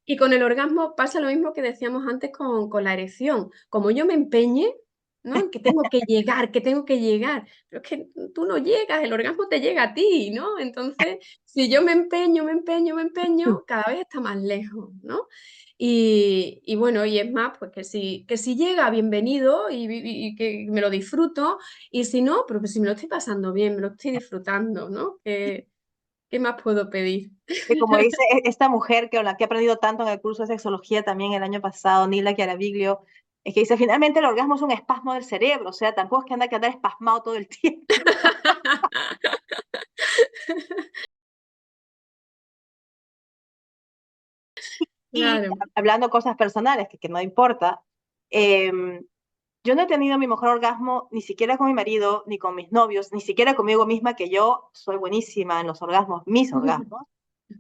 Y con el orgasmo pasa lo mismo que decíamos antes con la erección. Como yo me empeñe, ¿no? En que tengo que llegar, pero es que tú no llegas, el orgasmo te llega a ti, ¿no? Entonces, si yo me empeño, me empeño, me empeño, cada vez está más lejos, ¿no? Y bueno, y es más, pues que si llega, bienvenido y que me lo disfruto, y si no, pero pues si me lo estoy pasando bien, me lo estoy disfrutando, ¿no? ¿Qué más puedo pedir? que como dice esta mujer que, con la que he aprendido tanto en el curso de sexología también el año pasado, Nila Chiaraviglio, es que dice, finalmente el orgasmo es un espasmo del cerebro, o sea, tampoco es que anda que andar espasmado todo el tiempo. Y Claro. hablando cosas personales, que no importa, eh, yo no he tenido mi mejor orgasmo ni siquiera con mi marido, ni con mis novios, ni siquiera conmigo misma, que yo soy buenísima en los orgasmos, mis orgasmos,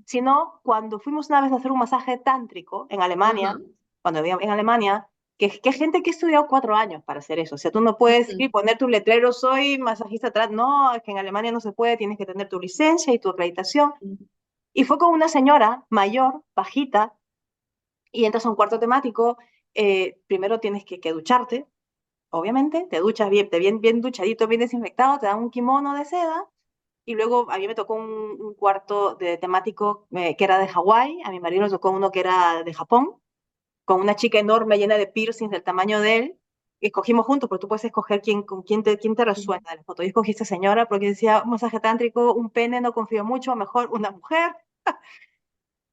sino cuando fuimos una vez a hacer un masaje tántrico en Ajá. Alemania, cuando vivía en Alemania, que hay gente que ha estudiado 4 años para hacer eso. O sea, tú no puedes ir, Ujú, poner tu letrero, soy masajista atrás. No, es que en Alemania no se puede, tienes que tener tu licencia y tu acreditación. ujú, Y fue con una señora mayor, bajita, y entras a un cuarto temático. Primero tienes que ducharte, obviamente, te duchas bien, bien duchadito, bien desinfectado, te dan un kimono de seda y luego a mí me tocó un cuarto de temático que era de Hawái, a mi marido le tocó uno que era de Japón, con una chica enorme llena de piercings del tamaño de él. Y escogimos juntos, porque tú puedes escoger quién te ujú. resuena de la foto. Yo escogí a esta señora porque decía, un masaje tántrico, un pene, no confío mucho, mejor una mujer.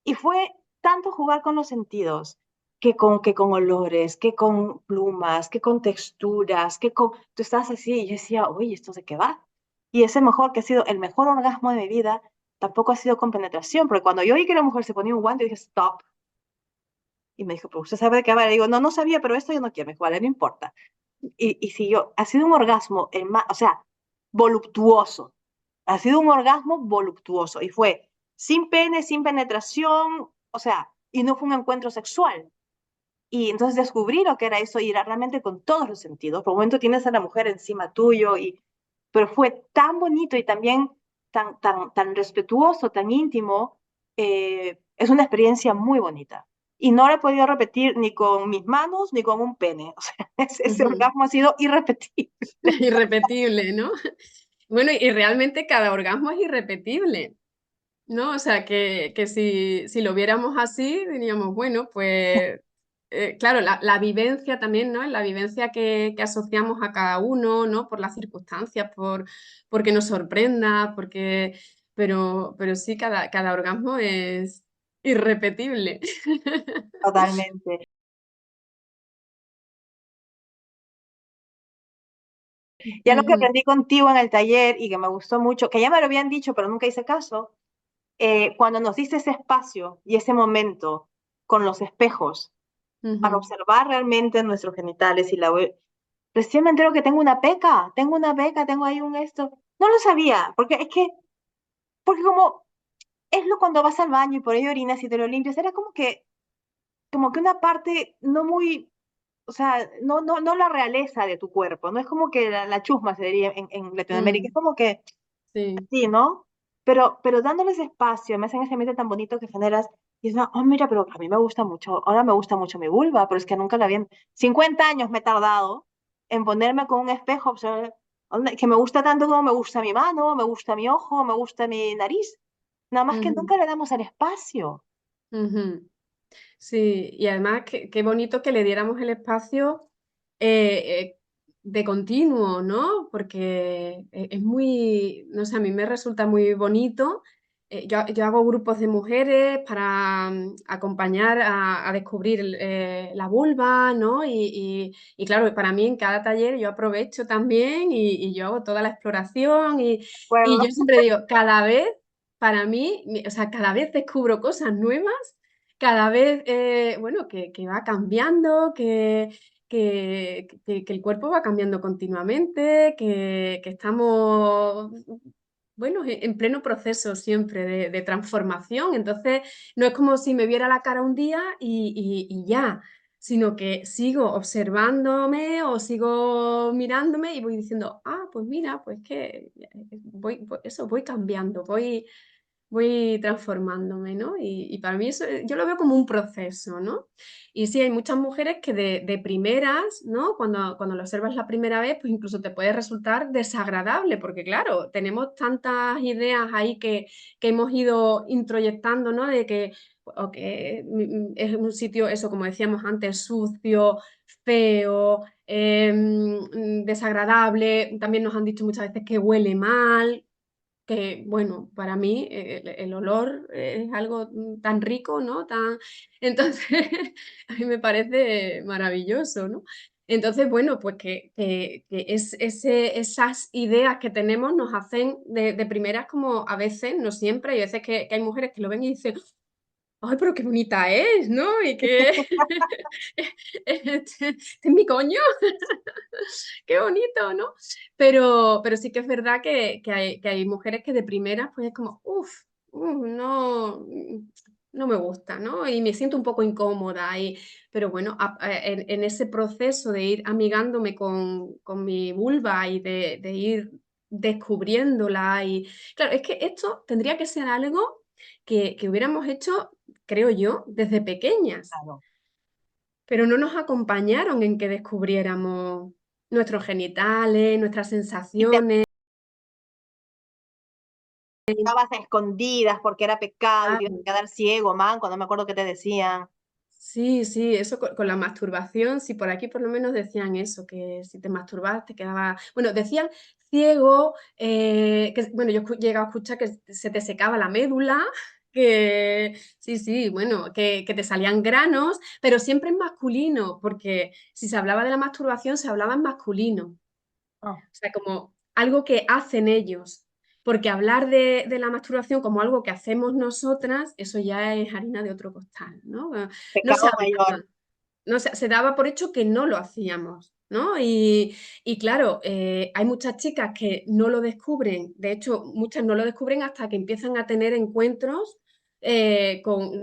Y fue tanto jugar con los sentidos, que con olores, que con plumas, que con texturas, que con... Tú estás así y yo decía, oye, ¿esto de qué va? Y ese mejor, que ha sido el mejor orgasmo de mi vida, tampoco ha sido con penetración, porque cuando yo oí que la mujer se ponía un guante, yo dije, stop. Y me dijo, pero usted sabe de qué va. Le digo, no, no sabía, pero esto yo no quiero. Me dijo, vale, no importa. y siguió. Ha sido un orgasmo, o sea, voluptuoso. Ha sido un orgasmo voluptuoso. Y fue sin pene, sin penetración, o sea, y no fue un encuentro sexual. Y entonces descubrí lo que era eso y era realmente con todos los sentidos. Por un momento tienes a la mujer encima tuyo, pero fue tan bonito y también tan respetuoso, tan íntimo. Es una experiencia muy bonita. Y no lo he podido repetir ni con mis manos ni con un pene. O sea, ese Ujú. orgasmo ha sido irrepetible. Irrepetible, ¿no? Bueno, y realmente cada orgasmo es irrepetible, ¿no? O sea, que si lo viéramos así, diríamos, bueno, pues, claro, la vivencia también, ¿no? La vivencia que asociamos a cada uno, ¿no? Por las circunstancias, porque nos sorprenda, pero sí, cada orgasmo es irrepetible. Totalmente. Ya lo que Ujú, aprendí contigo en el taller y que me gustó mucho, que ya me lo habían dicho, pero nunca hice caso, cuando nos diste ese espacio y ese momento con los espejos para ujú. observar realmente nuestros genitales y recién me entero que tengo una peca, tengo ahí un esto. No lo sabía, porque como es lo cuando vas al baño y por ahí orinas y te lo limpias, era como que una parte no muy, o sea, no la realeza de tu cuerpo, no es como que la chusma se diría en Latinoamérica, es Mm, como que sí. sí, ¿no? Pero dándoles espacio, me hacen ese ambiente tan bonito que generas, y es, oh, mira, pero a mí me gusta mucho, ahora me gusta mucho mi vulva, pero es que nunca la habían, 50 años me he tardado en ponerme con un espejo, observar, que me gusta tanto como me gusta mi mano, me gusta mi ojo, me gusta mi nariz, nada más que Ujú, nunca le damos el espacio. ujú. Sí, y además qué bonito que le diéramos el espacio de continuo, ¿no? Porque es muy, no sé, a mí me resulta muy bonito. Yo hago grupos de mujeres para acompañar a descubrir la vulva, ¿no? Y claro, para mí en cada taller yo aprovecho también y yo hago toda la exploración ¿De y acuerdo? yo siempre digo, cada vez, para mí, o sea, cada vez descubro cosas nuevas cada vez, bueno, que va cambiando, que el cuerpo va cambiando continuamente, que estamos, bueno, en pleno proceso siempre de transformación. Entonces, no es como si me viera la cara un día y ya, sino que sigo observándome o sigo mirándome y voy diciendo, ah, pues mira, pues que voy cambiando, voy transformándome, ¿no? Y para mí eso, yo lo veo como un proceso, ¿no? Y sí, hay muchas mujeres que de primeras, ¿no? Cuando lo observas la primera vez, pues incluso te puede resultar desagradable, porque claro, tenemos tantas ideas ahí que hemos ido introyectando, ¿no? De que, o que es un sitio, eso, como decíamos antes, sucio, feo, desagradable. También nos han dicho muchas veces que huele mal, que bueno, para mí el olor es algo tan rico, ¿no? Entonces, a mí me parece maravilloso, ¿no? Entonces, bueno, pues esas ideas que tenemos nos hacen de primeras como a veces, no siempre, hay veces que hay mujeres que lo ven y dicen, ay, pero qué bonita es, ¿no? Y que este es mi coño. Qué bonito, ¿no? Pero sí que es verdad que hay mujeres que de primeras, pues es como, uff, no, no me gusta, ¿no? Y me siento un poco incómoda. Pero bueno, en ese proceso de ir amigándome con mi vulva y de ir descubriéndola. Y claro, es que esto tendría que ser algo que hubiéramos hecho, creo yo, desde pequeñas, Claro. pero no nos acompañaron en que descubriéramos nuestros genitales, nuestras Y te sensaciones. estabas a escondidas porque era pecado y te ibas a Claro. quedar ciego, man, cuando me acuerdo que te decían. Sí, sí, eso con la masturbación, sí, por aquí por lo menos decían eso, que si te masturbabas te quedaba, bueno, decían ciego, que bueno, yo he llegado a escuchar que se te secaba la médula, que sí, sí, bueno, que te salían granos, pero siempre en masculino, porque si se hablaba de la masturbación se hablaba en masculino. Ah, O sea, como algo que hacen ellos. Porque hablar de la masturbación como algo que hacemos nosotras, eso ya es harina de otro costal, ¿no? No se pecado mayor. hablaba, no se daba por hecho que no lo hacíamos. ¿no? Y claro, hay muchas chicas que no lo descubren, de hecho, muchas no lo descubren hasta que empiezan a tener encuentros,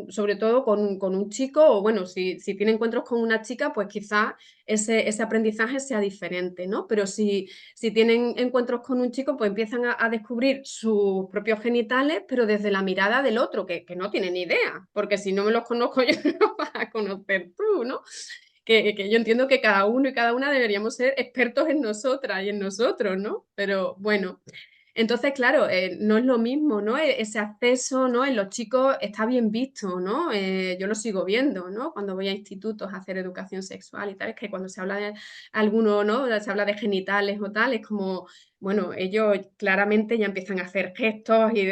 sobre todo con un chico, o bueno, si tiene encuentros con una chica, pues quizá ese aprendizaje sea diferente, ¿no? Pero si tienen encuentros con un chico, pues empiezan a descubrir sus propios genitales, pero desde la mirada del otro, que no tiene ni idea, porque si no me los conozco yo, no los vas a conocer tú, ¿no? Que yo entiendo que cada uno y cada una deberíamos ser expertos en nosotras y en nosotros, ¿no? Pero bueno, entonces, claro, no es lo mismo, ¿no? Ese acceso, ¿no? En los chicos está bien visto, ¿no? Yo lo sigo viendo, ¿no? Cuando voy a institutos a hacer educación sexual y tal, es que cuando se habla de alguno, ¿no? Se habla de genitales o tal, es como, bueno, ellos claramente ya empiezan a hacer gestos y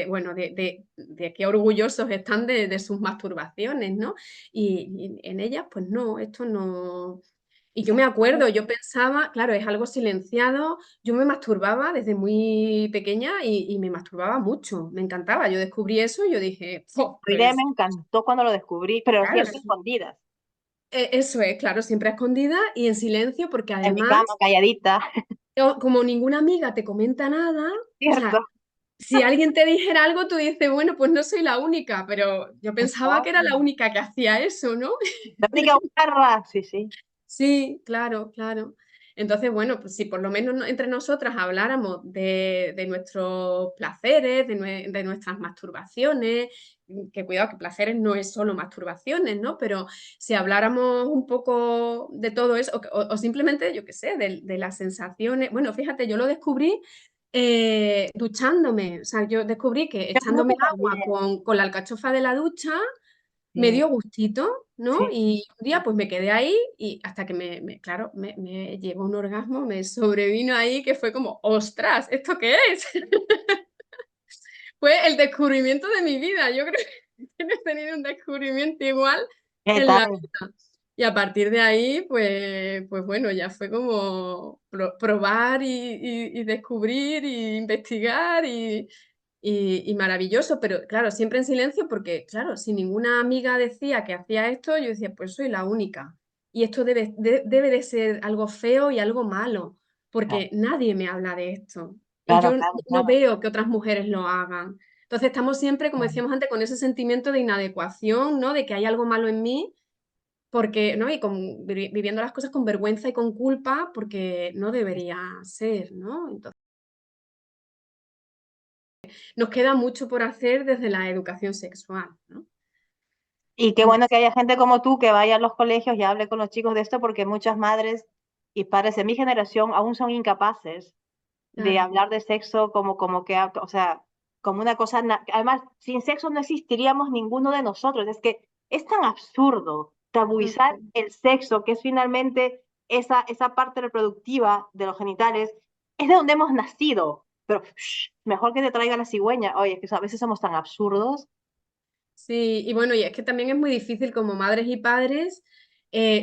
bueno, de qué orgullosos están de sus masturbaciones, ¿no? Y en ellas, pues no, esto no. Y yo me acuerdo, yo pensaba, claro, es algo silenciado, yo me masturbaba desde muy pequeña y me masturbaba mucho, me encantaba, yo descubrí eso y yo dije, "Jo, La idea me pues encantó cuando lo descubrí, pero claro, siempre escondidas, eso es, claro, siempre a escondida y en silencio, porque en mi además, cama, calladita, como ninguna amiga te comenta nada, o sea, ¿cierto? si alguien te dijera algo, tú dices, bueno, pues no soy la única, pero yo pensaba No, que era la única que hacía eso, ¿no? la única guarra, sí, sí. Sí, claro, claro. Entonces, bueno, pues si por lo menos entre nosotras habláramos de nuestros placeres, de nuestras masturbaciones, que cuidado, que placeres no es solo masturbaciones, ¿no? Pero si habláramos un poco de todo eso, o simplemente, yo qué sé, de las sensaciones. Bueno, fíjate, yo lo descubrí duchándome. O sea, yo descubrí que Yo creo echándome que agua también, con la alcachofa de la ducha me sí, dio gustito, ¿no? sí. Y un día pues me quedé ahí y hasta que claro, me llegó un orgasmo, me sobrevino ahí que fue como, ostras, ¿esto qué es? Fue el descubrimiento de mi vida. Yo creo que no he tenido un descubrimiento igual ¿Qué en la tal? vida. Y a partir de ahí, pues bueno, ya fue como probar y descubrir y investigar y maravilloso, pero claro, siempre en silencio porque, claro, si ninguna amiga decía que hacía esto, yo decía, pues soy la única. Y esto debe de ser algo feo y algo malo, Claro, porque nadie me habla de esto. Y claro, yo claro, no claro. veo que otras mujeres lo hagan. Entonces estamos siempre, como Claro. decíamos antes, con ese sentimiento de inadecuación, ¿no? De que hay algo malo en mí, porque, ¿no? Y viviendo las cosas con vergüenza y con culpa, porque no debería ser, ¿no? Entonces, nos queda mucho por hacer desde la educación sexual, ¿no? Y qué bueno que haya gente como tú que vaya a los colegios y hable con los chicos de esto, porque muchas madres y padres de mi generación aún son incapaces de Claro, hablar de sexo como que, o sea, como una cosa, además, sin sexo no existiríamos ninguno de nosotros. Es que es tan absurdo tabuizar mm, el sexo, que es finalmente esa parte reproductiva de los genitales, es de donde hemos nacido. Pero mejor que te traiga la cigüeña. Oye, es que a veces somos tan absurdos. sí, y bueno, y es que también es muy difícil como madres y padres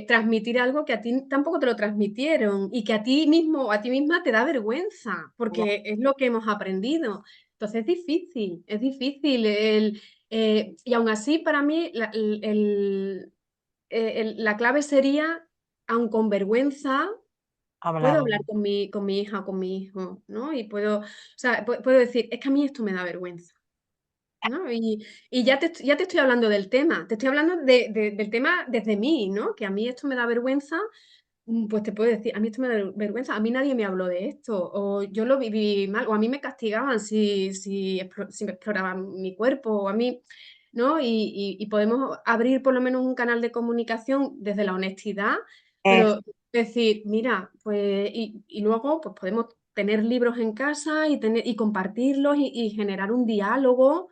transmitir algo que a ti tampoco te lo transmitieron y que a ti mismo o a ti misma te da vergüenza, Ya. porque es lo que hemos aprendido. Entonces es difícil. Y aún así, para mí, la clave sería, aun con vergüenza, puedo Hablarlo. hablar con mi hija o con mi hijo, ¿no? Y puedo, o sea, puedo decir, es que a mí esto me da vergüenza. ¿No? Y ya te estoy hablando del tema, te estoy hablando del tema desde mí, ¿no? Que a mí esto me da vergüenza, pues te puedo decir, a mí esto me da vergüenza, a mí nadie me habló de esto, o yo lo viví mal, o a mí me castigaban si me exploraban mi cuerpo, o a mí, ¿no? Y podemos abrir por lo menos un canal de comunicación desde la honestidad, Es, pero decir, mira, pues, y luego pues podemos tener libros en casa y compartirlos y generar un diálogo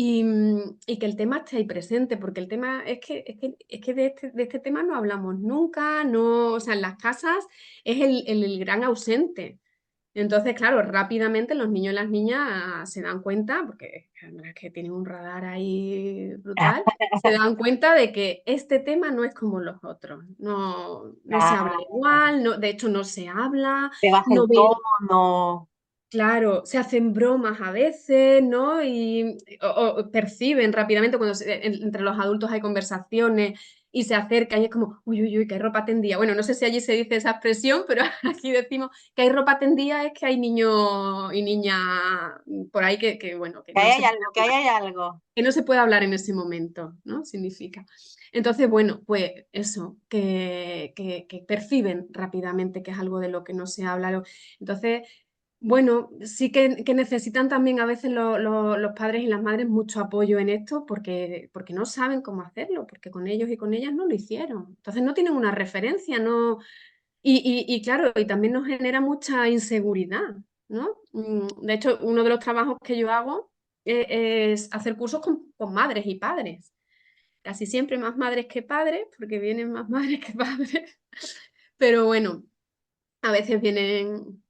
y que el tema esté ahí presente, porque el tema es que de este tema no hablamos nunca, no, o sea, en las casas es el gran ausente. Entonces, claro, rápidamente los niños y las niñas se dan cuenta, porque es que tienen un radar ahí brutal, se dan cuenta de que este tema no es como los otros, no se habla ah, igual, no, de hecho no se habla, te baja no el ve. tono. Claro, se hacen bromas a veces, ¿no? O perciben rápidamente cuando entre los adultos hay conversaciones. y se acerca y es como, uy, uy, uy, qué ropa tendía. Bueno, no sé si allí se dice esa expresión, pero aquí decimos que hay ropa tendida, es que hay niños y niñas por ahí bueno, Que ahí hay algo, que ahí hay algo. que no se puede hablar en ese momento, ¿no? Significa. Entonces, bueno, pues eso, que perciben rápidamente que es algo de lo que no se habla. Entonces, bueno, sí que necesitan también a veces los padres y las madres mucho apoyo en esto porque no saben cómo hacerlo, porque con ellos y con ellas no lo hicieron. Entonces no tienen una referencia, no. Y claro, y también nos genera mucha inseguridad, ¿no? De hecho, uno de los trabajos que yo hago es hacer cursos con madres y padres. Casi siempre más madres que padres, porque vienen más madres que padres. Pero bueno, a veces vienen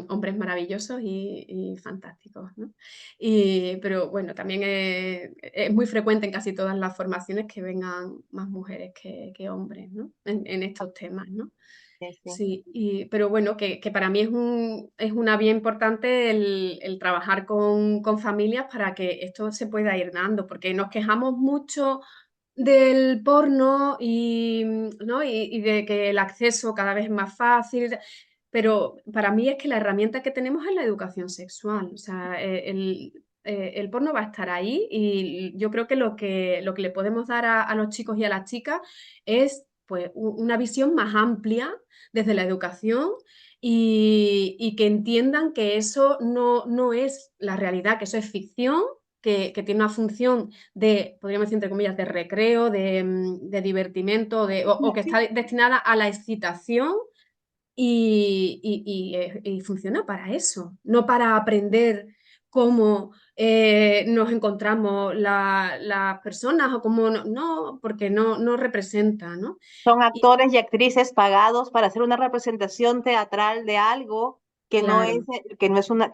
hombres maravillosos y fantásticos, ¿no? Pero bueno, también es muy frecuente en casi todas las formaciones que vengan más mujeres que hombres, ¿no? En estos temas, ¿no? Sí, sí. Sí, pero bueno, que para mí es una vía importante el trabajar con familias para que esto se pueda ir dando, porque nos quejamos mucho del porno ¿no? y de que el acceso cada vez es más fácil, pero para mí es que la herramienta que tenemos es la educación sexual. O sea, el porno va a estar ahí y yo creo que lo que le podemos dar a los chicos y a las chicas es pues, una visión más amplia desde la educación y que entiendan que eso no es la realidad, que eso es ficción, que tiene una función de, podríamos decir, entre comillas, de recreo, de divertimento, o que está destinada a la excitación y funciona para eso, no para aprender cómo nos encontramos las personas o cómo no, porque no representa, ¿no? Son Y actores y actrices pagados para hacer una representación teatral de algo claro. que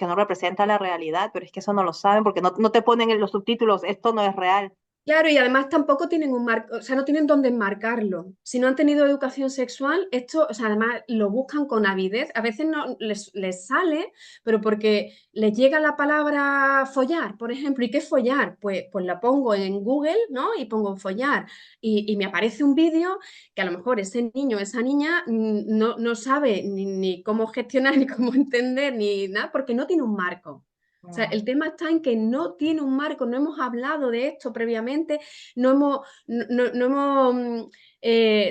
no representa la realidad, pero es que eso no lo saben porque no te ponen en los subtítulos, esto no es real. Claro, y además tampoco tienen un marco, o sea, no tienen dónde enmarcarlo. Si no han tenido educación sexual, esto, o sea, además lo buscan con avidez. A veces no les sale, pero porque les llega la palabra follar, por ejemplo. ¿Y qué es follar? Pues la pongo en Google, ¿no? Y pongo follar. Y me aparece un vídeo que a lo mejor ese niño o esa niña no sabe ni cómo gestionar, ni cómo entender, ni nada, porque no tiene un marco. O sea, No. el tema está en que no tiene un marco, no hemos hablado de esto previamente, no hemos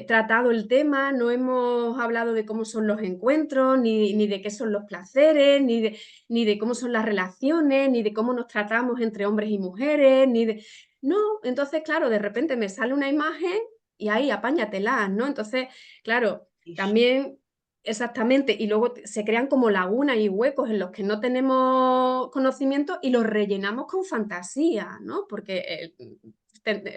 tratado el tema, no hemos hablado de cómo son los encuentros, ni de qué son los placeres, ni de cómo son las relaciones, ni de cómo nos tratamos entre hombres y mujeres, ni de... No, entonces, claro, de repente me sale una imagen y ahí apáñatela, ¿no? Entonces, claro, Ish. también exactamente, y luego se crean como lagunas y huecos en los que no tenemos conocimiento y los rellenamos con fantasía, ¿no? Porque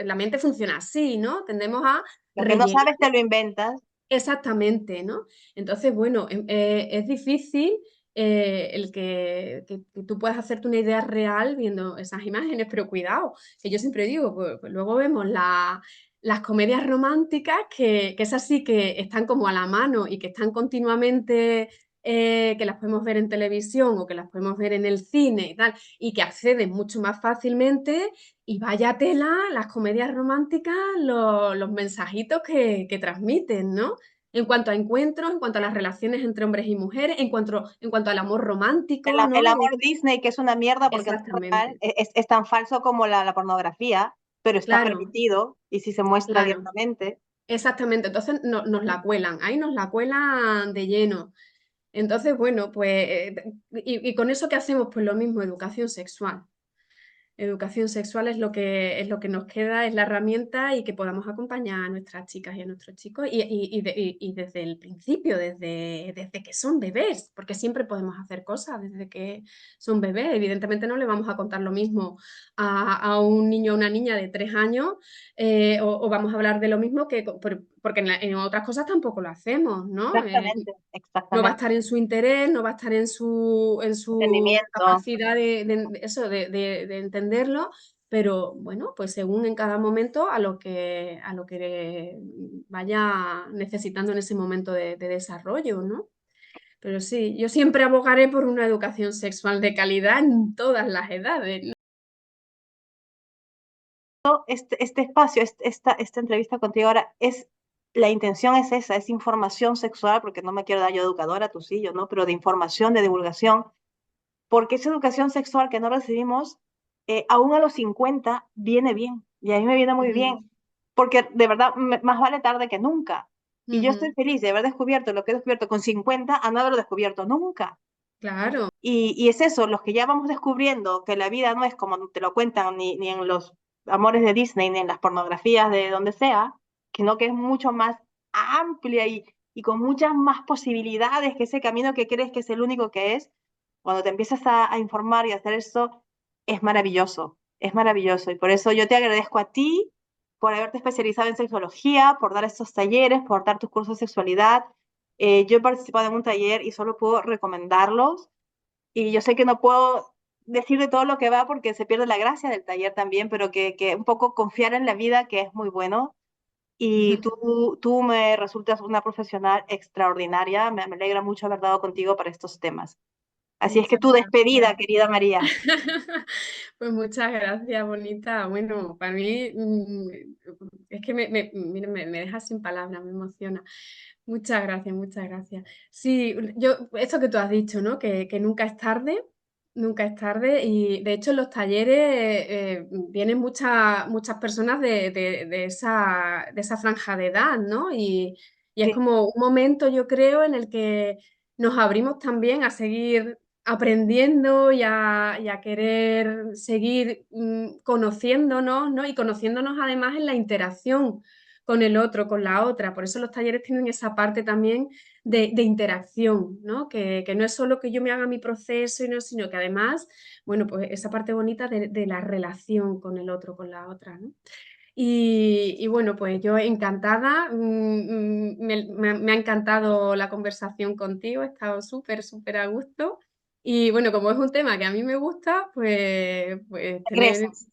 la mente funciona así, ¿no? Tendemos a Lo que no rellenar sabes te lo inventas. exactamente, ¿no? Entonces, bueno, es difícil el que tú puedas hacerte una idea real viendo esas imágenes, pero cuidado, que yo siempre digo, pues luego vemos las comedias románticas, que esas sí que están como a la mano y que están continuamente, que las podemos ver en televisión o que las podemos ver en el cine y tal, y que acceden mucho más fácilmente y vaya tela, las comedias románticas, los mensajitos que transmiten, ¿no? En cuanto a encuentros, en cuanto a las relaciones entre hombres y mujeres, en cuanto al amor romántico, El ¿no? amor Disney, que es una mierda porque no es real, Exactamente. es tan falso como la pornografía, pero está Claro, permitido y si se muestra claro, abiertamente. exactamente. Entonces nos la cuelan, ahí nos la cuelan de lleno. Entonces, bueno, pues, y con eso, ¿qué hacemos? Pues lo mismo, educación sexual. Educación sexual es lo que nos queda, es la herramienta y que podamos acompañar a nuestras chicas y a nuestros chicos y desde el principio, desde que son bebés, porque siempre podemos hacer cosas desde que son bebés. Evidentemente no le vamos a contar lo mismo a un niño o una niña de 3 años o vamos a hablar de lo mismo porque en otras cosas tampoco lo hacemos, ¿no? Exactamente, No va a exactamente. estar en su interés, no va a estar en su Entendimiento. capacidad de entenderlo, pero bueno, pues según en cada momento a lo que vaya necesitando en ese momento de desarrollo, ¿no? Pero sí, yo siempre abogaré por una educación sexual de calidad en todas las edades, ¿no? este espacio, esta entrevista contigo ahora la intención es esa, es información sexual, porque no me quiero dar yo educadora, tú sí, yo no, pero de información, de divulgación, porque esa educación sexual que no recibimos, aún a los 50 viene bien, y a mí me viene muy bien, Ujú, porque de verdad más vale tarde que nunca. Y yo estoy ujú, feliz de haber descubierto lo que he descubierto con 50 a no haberlo descubierto nunca. claro. Y es eso, los que ya vamos descubriendo que la vida no es como te lo cuentan ni en los amores de Disney, ni en las pornografías de donde sea, sino que es mucho más amplia y con muchas más posibilidades que ese camino que crees que es el único que es, cuando te empiezas a informar y a hacer eso, es maravilloso, es maravilloso. Y por eso yo te agradezco a ti por haberte especializado en sexología, por dar estos talleres, por dar tus cursos de sexualidad. Yo he participado en un taller y solo puedo recomendarlos y yo sé que no puedo decir de todo lo que va porque se pierde la gracia del taller también, pero que un poco confiar en la vida, que es muy bueno. Y tú me resultas una profesional extraordinaria. Me alegra mucho haber dado contigo para estos temas. Así es que Muchas tu despedida, gracias. querida María. Pues muchas gracias, bonita. Bueno, para mí es que mira, me deja sin palabras, me emociona. Muchas gracias, muchas gracias. Sí, yo, esto que tú has dicho, ¿no? Que nunca es tarde. Y de hecho, en los talleres vienen muchas personas de esa franja de edad, ¿no? Y es Sí, como un momento, yo creo, en el que nos abrimos también a seguir aprendiendo y a querer seguir conociéndonos, ¿no? Y conociéndonos además en la interacción con el otro, con la otra. Por eso los talleres tienen esa parte también de interacción, ¿no? Que no es solo que yo me haga mi proceso, sino que además, bueno, pues esa parte bonita de la relación con el otro, con la otra, ¿no? Y bueno, pues yo encantada, me ha encantado la conversación contigo, he estado súper, súper a gusto. Y bueno, como es un tema que a mí me gusta, pues tener, regresas.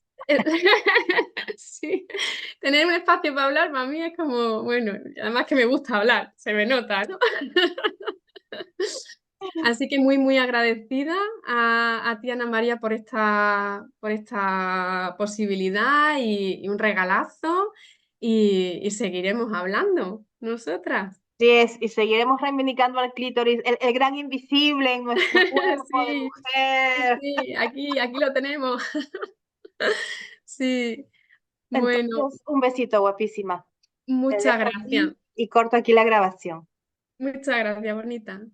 sí, tener un espacio para hablar para mí es como, bueno, además que me gusta hablar, se me nota, ¿no? Así que muy, muy agradecida a ti, Ana María, por esta posibilidad y un regalazo y seguiremos hablando nosotras. Así es, y seguiremos reivindicando al clítoris, el gran invisible en nuestro cuerpo de Sí, sí, mujer. sí, aquí lo tenemos. Sí, bueno, Entonces, un besito, guapísima. Te muchas dejo gracias. aquí y corto aquí la grabación. Muchas gracias, bonita.